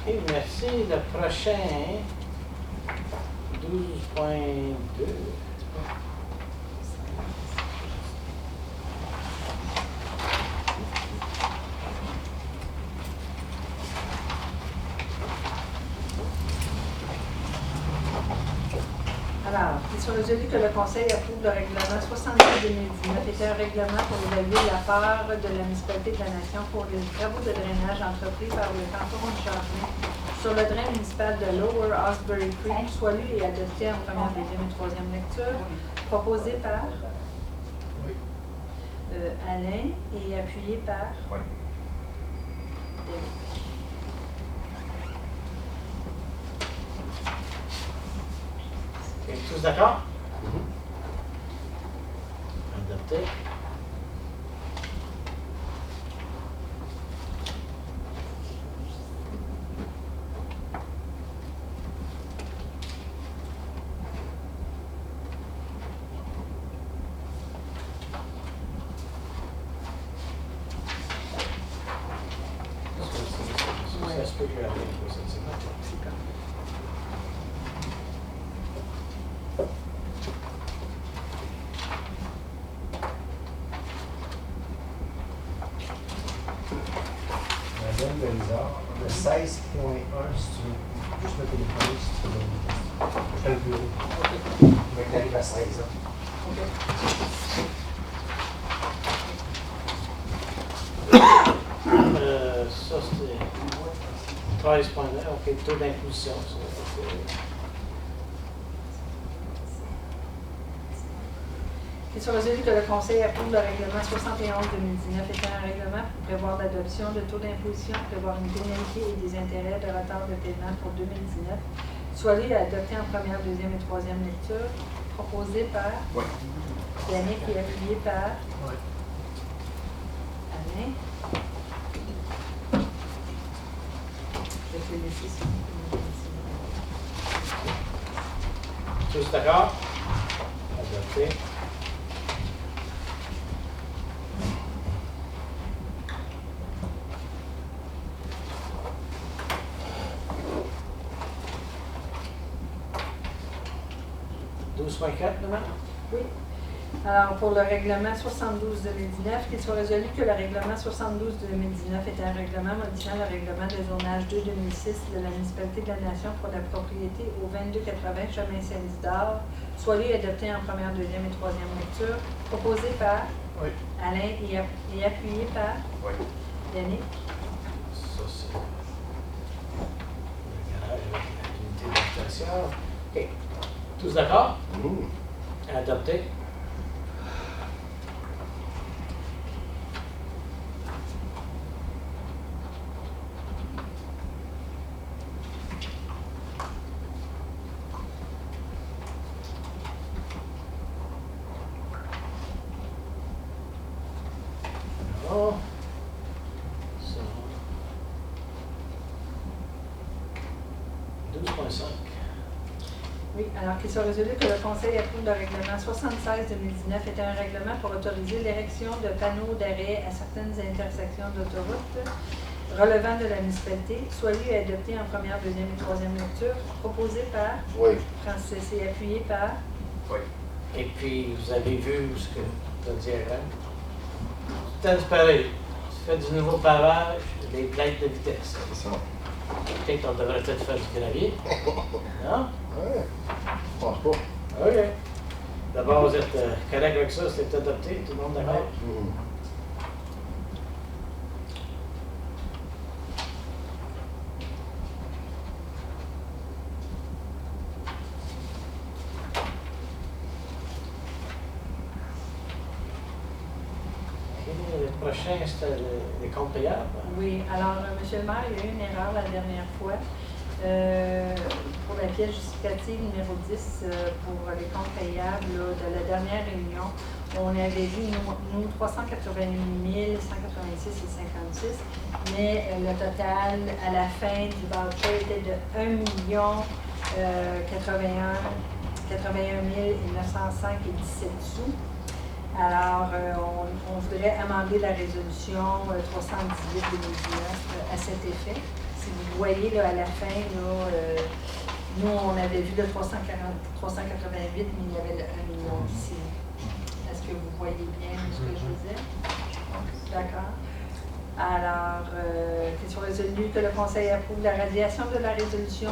OK, merci. Le prochain, 12.2. soit résolu que le Conseil approuve le règlement 70-2019 était un règlement pour évaluer la part de la municipalité de la Nation pour les travaux de drainage entrepris par le canton de Charbonneau sur le drain municipal de Lower Osbury Creek, soit lu et adopté en première, deuxième et troisième lecture, proposé par Alain et appuyé par David. Tous d'accord? Adopté. Ça se peut que j'arrive pour cette semaine. Madame Belizard, le 16.1, si tu veux juste me téléphoner, si tu veux. Je fais le bureau. Je vais arriver à 16 ans. Ça, c'était 13.9, ok, taux d'imposition. Il soit résolu que le Conseil approuve le règlement 71-2019 étant un règlement pour prévoir l'adoption de taux d'imposition, prévoir une pénalité et des intérêts de retard de paiement pour 2019, soit lui adopté en première, deuxième et troisième lecture, proposé par Yannick et appuyé par Alain. Je vais te laisser ça. Tous d'accord? Adopté. Oui. Alors, pour le règlement 72-2019, qu'il soit résolu que le règlement 72-2019 est un règlement modifiant le règlement de zonage 2-2006 de la municipalité de la Nation pour la propriété au 2280 chemin Saint-Isidore, soit lui adopté en première, deuxième et troisième lecture, proposé par Alain et appuyé par Yannick. Ça, c'est le garage avec l'unité d'habitation. OK. Tous d'accord? Adopté. Alors, ça. 12.5. Oui, alors qu'il soit résolu que le Conseil approuve le règlement 76-2019 est un règlement pour autoriser l'érection de panneaux d'arrêt à certaines intersections d'autoroutes relevant de la municipalité, soit lui adopté en première, deuxième et troisième lecture, proposé par Francis et appuyé par Et puis, vous avez vu ce que le diagramme. C'est pareil. Tu fais du nouveau pavage, des plaques de vitesse. C'est ça. Peut-être qu'on devrait peut-être faire du gravier. Non? Ouais. Je pense pas. OK. D'abord, vous êtes correct avec ça, c'est adopté, tout le monde d'accord? Le prochain, c'était les comptes payables. Oui, alors, M. le maire, il y a eu une erreur la dernière fois. Pour la pièce justificative numéro 10 pour les comptes payables là, de la dernière réunion, on avait vu, nous 388 186 et 56, mais le total à la fin du voucher était de 1 81 905 et 17 sous. Alors, on voudrait amender la résolution 318-2019 à cet effet. Si vous voyez là, à la fin, là, nous, on avait vu le 388, mais il y avait le 1 million ici. Est-ce que vous voyez bien ce que je veux dire? D'accord. Alors, qu'il soit résolu que le Conseil approuve la radiation de la résolution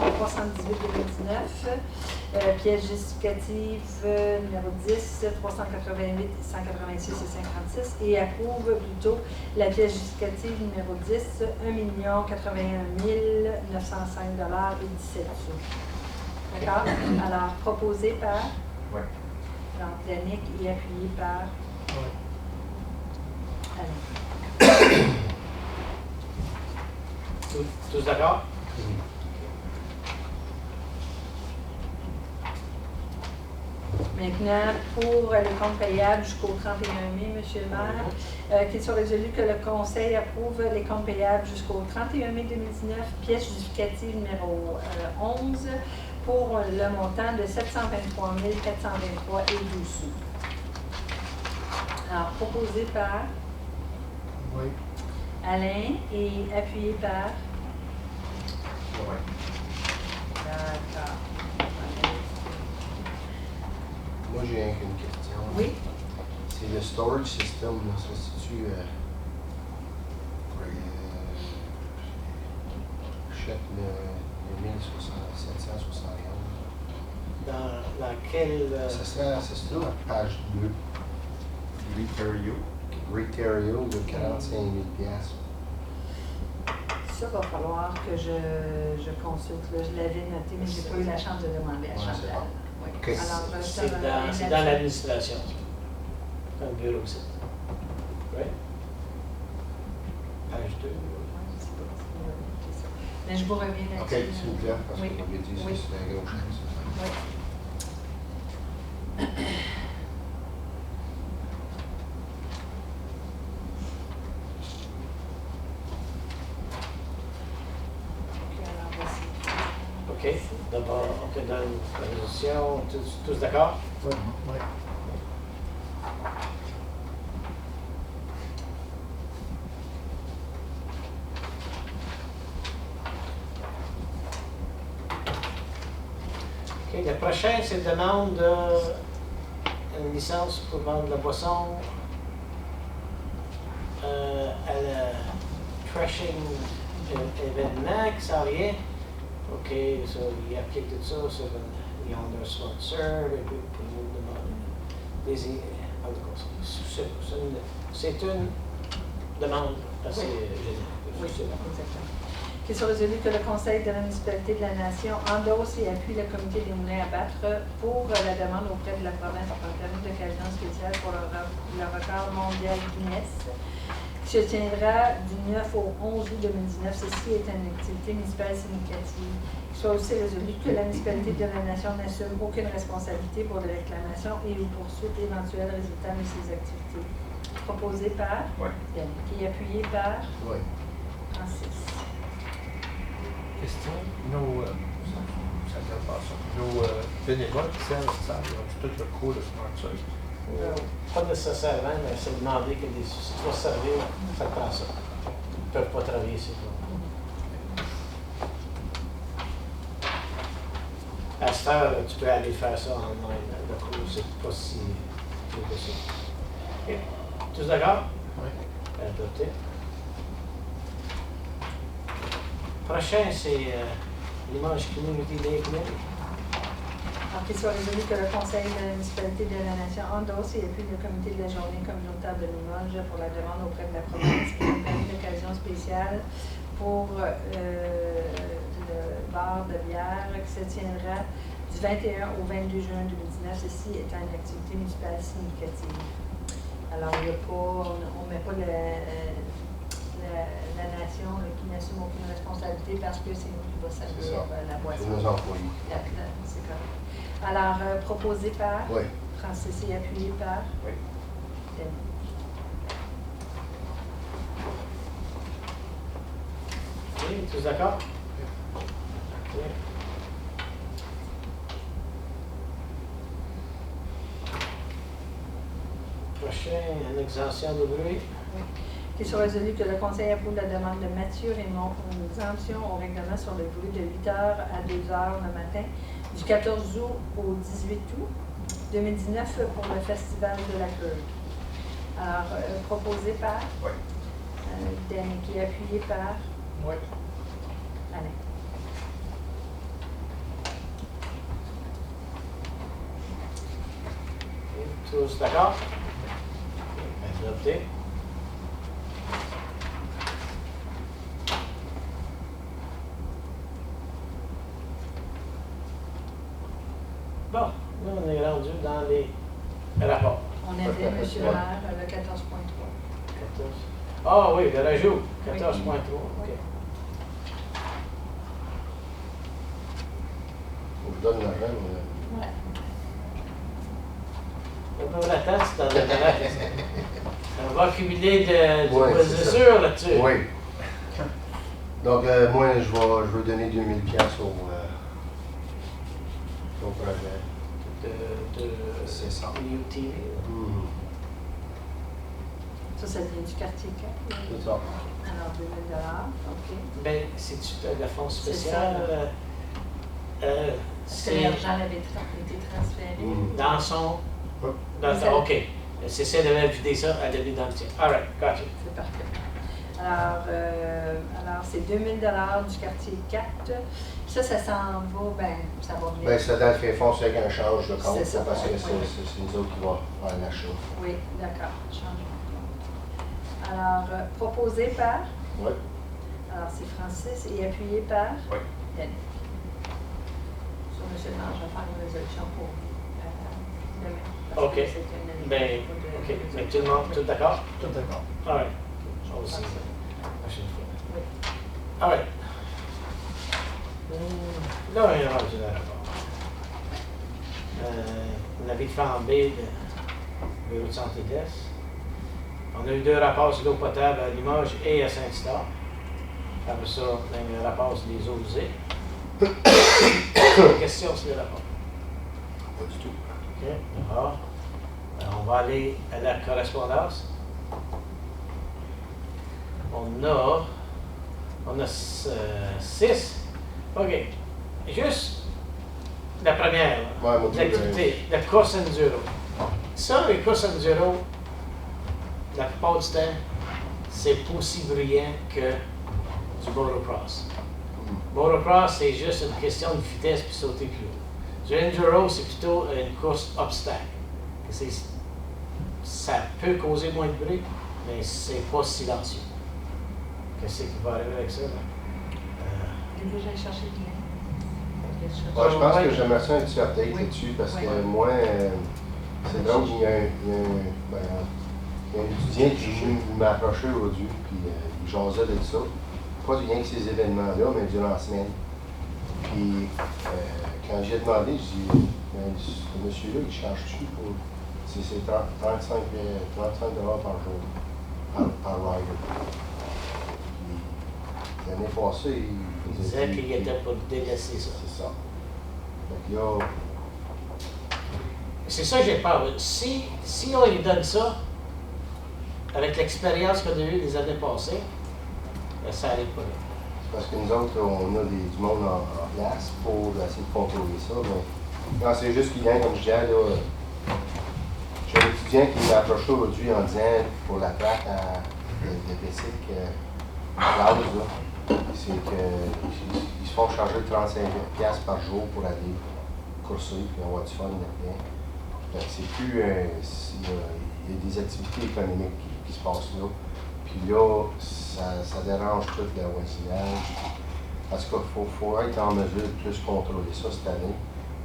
318-2019, pièce justificative numéro 10, 388, 186 et 56, et approuve plutôt la pièce justificative numéro 10, 1 081 905 $ et 17 sous. D'accord? Alors, proposé par Yannick et appuyé par Alain. Tous d'accord? Maintenant, pour les comptes payables jusqu'au 31 mai, M. le maire, qu'il soit résolu que le Conseil approuve les comptes payables jusqu'au 31 mai 2019, pièce justificative numéro 11, pour le montant de 723 423 et 12 sous. Alors, proposé par Alain et appuyé par D'accord. Moi, j'ai rien qu'une question. Oui. C'est le storage system, là, ça se situe. Achète le 1771. Dans quelle. Ça serait la page 2. Retario de 45 000 $. Ça va falloir que je consulte. Là. Je l'avais noté, mais je n'ai pas eu la chance de demander à Chantal. Oui. Okay. Alors, c'est dans l'administration. C'est un bureau aussi. Oui. Page 2. Mais je vous reviens là-dessus. OK, s'il vous plaît, parce oui. qu'on avait dit que c'était un gros chèque. Oui. OK. D'abord, on te donne la résolution. Tous d'accord? Oui. OK. Le prochain, c'est une demande d'une licence pour vendre de la boisson à la Threshing événement qui s'en vient. OK, ça, ils appliquent tout ça, ils ont leur sponsor, et puis pour nous demander c'est une demande assez générale. Oui, exactement. Qu'il soit résolu que le Conseil de la municipalité de la Nation endosse et appuie le comité des moulins à battre pour la demande auprès de la province pour un permis d'occasion spéciale pour le record mondial Guinness, qui se tiendra du 9 au 11 août 2019. Ceci est une activité municipale significative. Qu'il soit aussi résolu que la municipalité de la Nation n'assume aucune responsabilité pour les réclamations et ou poursuites éventuelles résultant de ces activités. Proposé par Yannick, qui est appuyé par Francis. Question. Nos bénévoles qui servent ça, ils ont tout le cours de Smart Service. Pas nécessairement, mais c'est demandé que si tu vas servir, ça te prend ça. Ils ne peuvent pas travailler ici. À cette heure, tu peux aller faire ça en ligne. Le cours, c'est pas si dur que ça. OK. Tous d'accord? Oui. Adopté. Prochain, c'est Limoges Community Day Committee. Alors, qu'il soit résolu que le Conseil de la municipalité de la Nation endosse et appuie le comité de la journée communautaire de Limoges pour la demande auprès de la province pour un permis d'occasion spéciale pour le bar de bière qui se tiendra du 21 au 22 juin 2019. Ceci étant une activité municipale significative. Alors, il y a pas, on ne met pas la nation qui n'assume aucune responsabilité parce que c'est nous qui va servir la boisson. C'est nos employés. C'est correct. Alors, proposé par Francis et appuyé par Denis. Oui, tous d'accord? Oui. Prochain, une exemption de bruit. Oui. Qu'il soit résolu que le Conseil approuve la demande de Mathieu Raymond pour une exemption au règlement sur le bruit de 8h à 2h le matin du 14 août au 18 août 2019 pour le Festival de la Queue. Alors, proposé par Danny, qui est appuyé par Oui. Alain. Tous d'accord? Adopté. Bon, là, on est rendu dans les rapports. On avait, M. le maire, le 14.3. 14. Ah oui, le rajout, 14.3. OK. Je donne l'argent, mais... Ouais. On va la taxe dans le travail. On va accumuler de Ouais, procédures là-dessus. Oui. Donc, moi, je veux donner 2000 pièces au projet. C'est ça. UT. Ça vient du quartier 4. C'est ça. Alors, 2 000 OK. Ben, c'est-tu de fonds spécial? Est-ce que l'argent avait été transféré? Dans son... OK. C'est ça, elle avait vidé ça, elle l'a mis dans le tien. All right, gotcha. C'est parfait. Alors c'est 2 000 du quartier 4. Ça s'en va, ben, ça va bien. Bien, ça dans le fait fond, c'est avec un change de compte, C'est ça, parce que oui. c'est nous autres qui vont faire l'achat. Oui, d'accord. Changement de compte. Alors, proposé par? Oui. Alors, c'est Francis et appuyé par? Oui. Denis. Sur M. le maire, je vais faire une résolution pour demain. Parce OK. que c'est une Ben, année OK. Mais tout le monde, tout d'accord? Tout d'accord. All right. On va aussi. La prochaine fois. Oui. All right. Là, on est rendu dans le rapport. On avait flambé de bureau de santé d'Est. On a eu 2 rapports sur l'eau potable à Limoges et à Saint-Eustache. Après ça, on a eu un rapport sur les eaux usées. Question sur les rapports. Pas du tout. OK, d'accord. Alors, on va aller à la correspondance. On a 6. OK. Juste la première, Ouais, moi, l'activité, la course enduro. Ça, les courses enduro, la plupart du temps, c'est pas aussi brillant que du motocross. Motocross, c'est juste une question de vitesse puis sauter plus haut. Du enduro, c'est plutôt une course obstacle. Ça peut causer moins de bruit, mais c'est pas silencieux. Qu'est-ce qui va arriver avec ça? Il faut que j'aille chercher le lien. Ouais, je pense que j'aimerais ça un petit update là-dessus, parce que moi, c'est drôle, il y a un étudiant qui est venu m'approcher aujourd'hui, puis il jasait de ça. Pas rien que ces événements-là, mais durant la semaine. Puis, quand j'ai demandé, je dis, ce monsieur-là, il cherche-tu pour. C'est 35 $ par jour, par rider. Puis, l'année passée, il disait qu'il était pour délaisser ça. C'est ça. Donc là. C'est ça que j'ai peur. Si on lui donne ça, avec l'expérience qu'on a eue les années passées, ben, ça n'arrive pas là. C'est parce que nous autres, on a du monde en place pour essayer de contrôler ça. Mais non, c'est juste qu'il y a, comme je disais, là, j'ai un étudiant qui m'a approché aujourd'hui en disant pour la traque de Bessic, là, c'est qu'ils se font charger 35$ par jour pour aller courser, puis on va du fun là-dedans. C'est plus. Il y a des activités économiques qui se passent là. Puis là, ça dérange tout le voisinage. Parce qu'il faut être en mesure de plus contrôler ça cette année.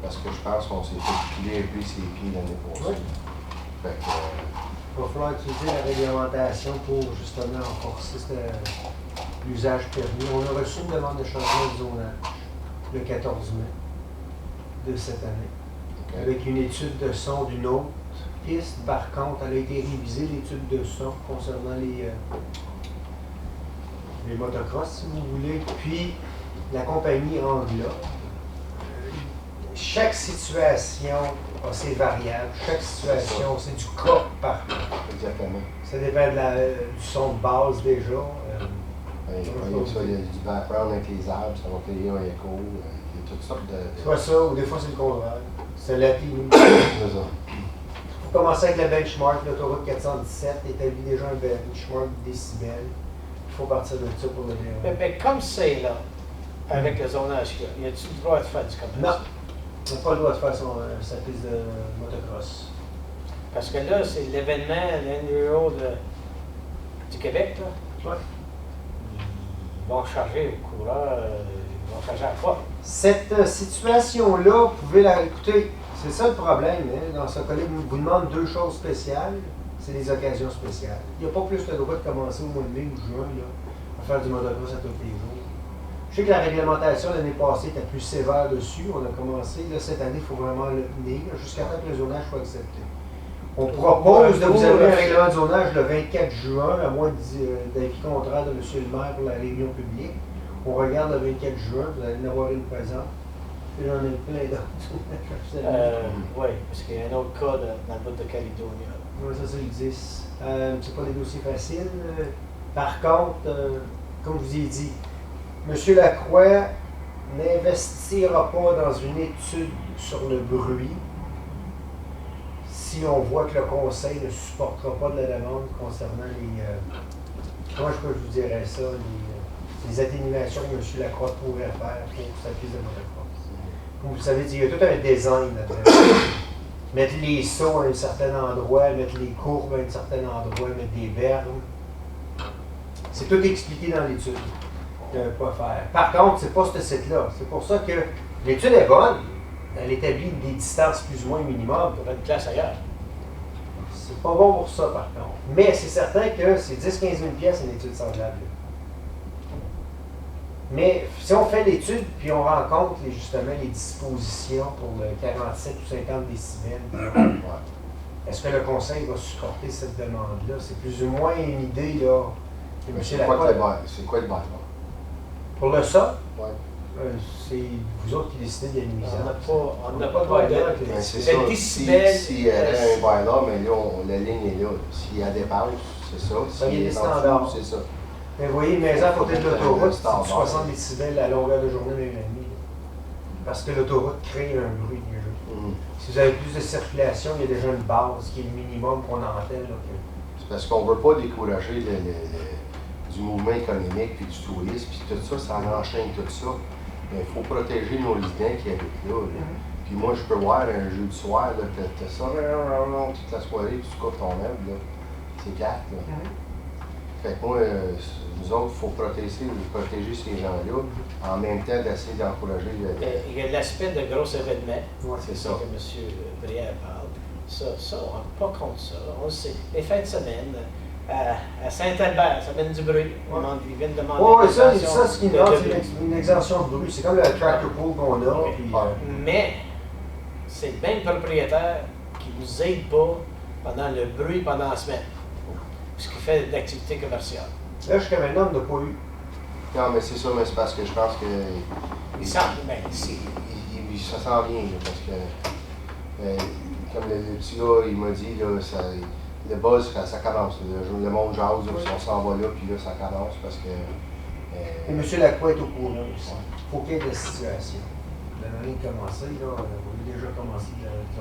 Parce que je pense qu'on s'est fait piler un peu ses pieds l'année passée. Fait que, il va falloir utiliser la réglementation pour justement renforcer l'usage permis. On a reçu une demande de changement de zonage le 14 mai de cette année. Okay. Avec une étude de son d'une autre piste. Par contre, elle a été révisée, l'étude de son, concernant les motocross, si vous voulez. Puis, la compagnie Angla. Chaque situation a ses variables. Chaque situation, c'est du cas par cas. Exactement. Ça dépend du son de base déjà. Il y a du background avec les arbres, ça va créer un écho. Il y a toutes sortes de. Soit ça, ou des fois c'est le contraire. C'est la ligne. C'est ça. Pour commencer avec le benchmark, l'autoroute 417 établit déjà un benchmark décibels. faut partir de ça pour le dire. Mais comme c'est là, avec le zonage qu'il y a, y a-tu le droit de faire du commerce? Non. On n'a pas le droit de faire sa piste de motocross. Parce que là, c'est l'événement, l'NUO du Québec, là. Ouais. Ils vont charger aux coureurs, ils vont charger à quoi? Cette situation-là, vous pouvez la écouter. C'est ça le problème. Hein? Dans ce cas-là, vous demande deux choses spéciales. C'est des occasions spéciales. Il n'y a pas plus le droit de commencer au mois de mai ou juin là, à faire du motocross à tous les jours. Je sais que la réglementation l'année passée était plus sévère dessus. On a commencé. Là, cette année, il faut vraiment le tenir jusqu'à temps que le zonage soit accepté. On propose de vous avoir un règlement de zonage le 24 juin, à moins d'avis contraire de M. le maire pour la réunion publique. On regarde le 24 juin, vous allez en avoir une présente. Et j'en ai plein d'autres. Oui, parce qu'il y a un autre cas dans le bout de Caledonia. Oui, ça c'est le 10. C'est pas des dossiers faciles. Par contre, comme je vous ai dit, M. Lacroix n'investira pas dans une étude sur le bruit si on voit que le Conseil ne supportera pas de la demande concernant les... comment je vous dirais ça? Les atténuations que M. Lacroix pourrait faire pour sa piste de motocross. Comme vous savez, il y a tout un design là-dedans. Mettre les sauts à un certain endroit, mettre les courbes à un certain endroit, mettre des bermes. C'est tout expliqué dans l'étude. Quoi faire. Par contre, c'est pas ce site-là. C'est pour ça que l'étude est bonne. Elle établit des distances plus ou moins minimum. Pour une classe ailleurs. C'est pas bon pour ça, par contre. Mais c'est certain que c'est 10-15 000 pièces une étude semblable. Mais si on fait l'étude, puis on rencontre justement les dispositions pour le 47 ou 50 décibels, est-ce que le Conseil va supporter cette demande-là? C'est plus ou moins une idée, là. C'est quoi le bail? Pour le ça? Oui. C'est vous autres qui décidez de la nuisance. On n'a pas de bail là. C'est ça. S'il y avait un bail là, mais là, la ligne est là. S'il y a des dépasse, c'est ça. Il y a des standards. C'est ça. Mais vous voyez, une maison à côté de l'autoroute, c'est 60 décibels à longueur de journée, même la nuit. Parce que l'autoroute crée un bruit déjà. Si vous avez plus de circulation, il y a déjà une base qui est le minimum qu'on entend. C'est parce qu'on ne veut pas décourager du mouvement économique, puis du tourisme, puis tout ça, ça enchaîne tout ça. Mais il faut protéger nos résidents qui habitent là. Puis moi, je peux voir un jeudi soir, tu as ça toute la soirée, puis tu coupes ton œuvre, là. C'est plate, là. Fait que moi, nous autres, il faut protéger ces gens-là, en même temps d'essayer d'encourager Il y a l'aspect de gros événements. C'est ça que M. Brière parle. Ça, on n'est pas contre ça. On le sait. Les fins de semaine, à Saint-Albert, ça mène du bruit. Ils viennent demander. Oui, ça, ce qui demande, c'est une exemption de bruit. C'est comme le tractor pool qu'on a. Puis, mais c'est bien le propriétaire qui ne nous aide pas pendant le bruit pendant la semaine. Ce qui fait de l'activité commerciale. Là, jusqu'à maintenant, on n'a pas eu. Non, mais c'est ça, mais c'est parce que je pense que. Il sent bien ici. Ça sent bien, là, parce que. Comme le petit gars, il m'a dit, là, le buzz, ça commence. Le monde jase, on s'en va là, puis là, ça commence parce que. Et M. Lacroix est au courant aussi. Il faut qu'il y ait de la situation. La année commencé, là, on a déjà commencé.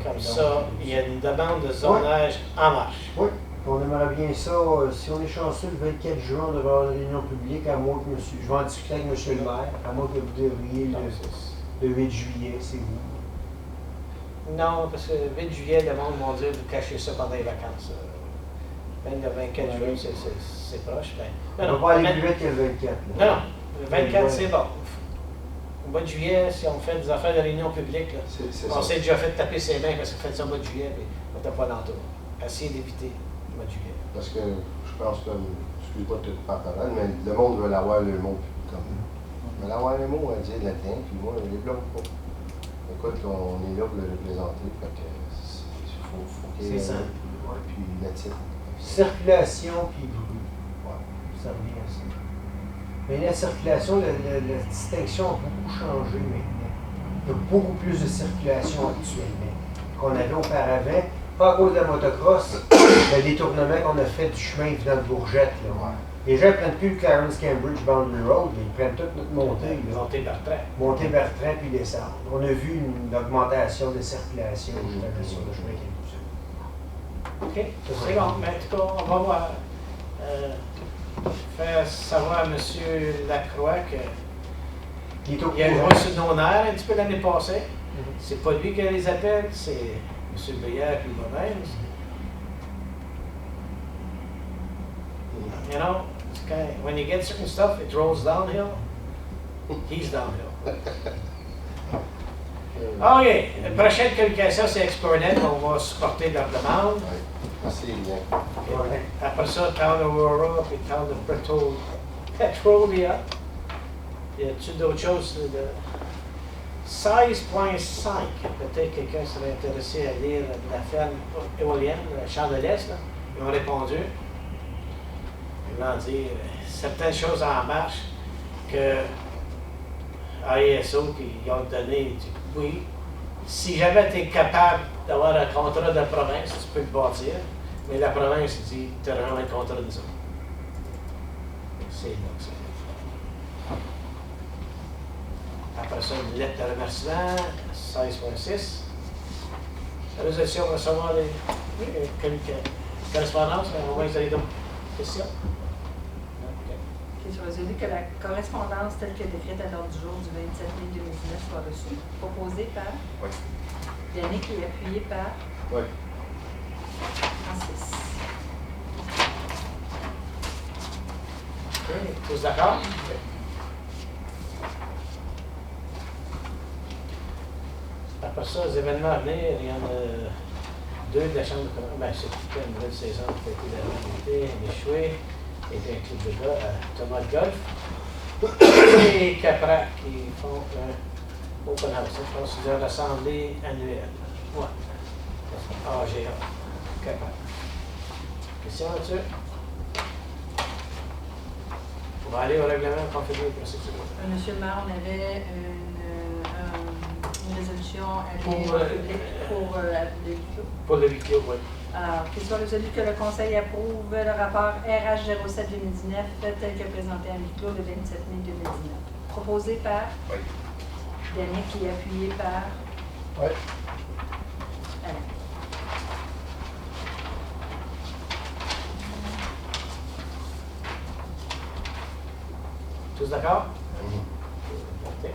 Comme ça, il y a une demande de zonage en marche. Oui. On aimerait bien ça, si on est chanceux, le 24 juin, on devrait avoir une réunion publique, à moins que monsieur, je vais en discuter avec M. le maire, à moins que vous devriez le 8 juillet, c'est vous. Non, parce que le 8 juillet, le monde va dire vous cachez ça pendant les vacances. Même le 24 juin, c'est proche. On ne va pas aller plus vite que le 24. Là. Non, le 24, c'est bon. Au mois de juillet, si on fait des affaires de réunion publique, là, on s'est déjà fait taper ses mains parce qu'on fait ça au mois de juillet, puis on n'était pas l'entour. Essayez d'éviter. Parce que je pense que, excuse-moi de te faire parole, mais le monde veut avoir le mot comme. Il veut avoir le mot à dire là-dedans, puis moi, je les bloque pas. Écoute, on est là pour le représenter, fait que faut qu'il y ait. C'est simple. Puis le titre. Circulation puis bruit. Ça revient à ça. Mais la circulation, la distinction a beaucoup changé maintenant. Il y a beaucoup plus de circulation actuellement qu'on avait auparavant. Pas à cause de la motocross, le détournement qu'on a fait du chemin venant de Bourgette. Là. Les gens ne prennent plus le Clarence-Cambridge Boundary Road, ils prennent toute notre montée. Montée-Bertrand. Montée-Bertrand puis descendre. On a vu une augmentation de circulation sur le chemin qui est OK, c'est bon, mais en tout cas, on va voir. faire savoir à M. Lacroix qu'il y a joué sur nos nerfs un petit peu l'année passée. C'est pas lui qui les appelle, c'est M. Brière et moi-même. You know, when you get certain stuff, it rolls downhill. He's downhill. OK. La prochaine communication, c'est Explorer.net. On va supporter leur demande. Merci, bien. Après ça, Town Aurora puis Town of Petrolia. Y a-t-il d'autres choses? 16.5. Peut-être quelqu'un serait intéressé à lire la ferme éolienne, le Champ de l'Est. Ils ont répondu. Ils vont dire certaines choses en marche que AESO qui ont donné, dit, oui, si jamais tu es capable d'avoir un contrat de province, tu peux le bâtir, mais la province dit, tu as vraiment un contrat de nous autres. C'est là que c'est. Après ça, une lettre de remerciement, 16.6. La résolution va recevoir les correspondances, au moins vous avez d'autres questions. Qu'il soit résolu que la correspondance telle que décrite à l'ordre du jour du 27 mai 2019 soit reçue, proposée par Yannick et appuyée par Francis. Okay. Tous d'accord? Après ça, les événements à venir, il y en a deux de la Chambre de commerce. Ben, c'est une nouvelle saison qui a été la échoué. Et un club de gars à Thomas de Golf. Et Caprac qui font un open house. Je pense que c'est une assemblée annuelle. Ouais. AGA. Caprac. Question là-dessus? On va aller au règlement confirmé de procédure. Monsieur le maire, on avait une résolution pour le pour le huis clos, oui. Alors, qu'il soit résolu que le Conseil approuve le rapport RH 07-2019 tel que présenté à huis clos le 27 mai 2019. Proposé par Yannick qui est appuyé par Alain. Tous d'accord? OK.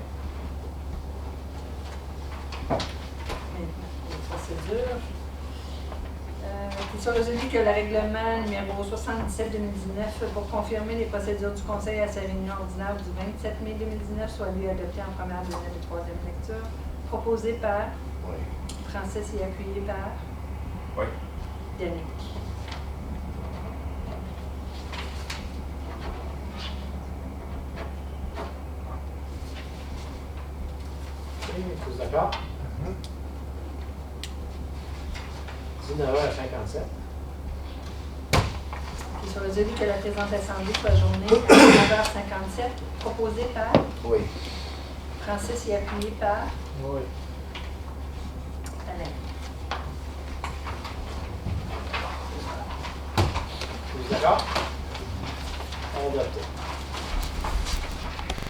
Procédure. Qu'il soit résolu que le règlement numéro 77-2019 pour confirmer les procédures du Conseil à sa réunion ordinaire du 27 mai 2019 soit lui adopté en première, deuxième et troisième lecture. Proposé par Francis et appuyé par Yannick. Tous d'accord? 19h57. Qu'il soit résolu que la présente assemblée soit journée à 19h57, proposé par Oui. Francis et appuyé par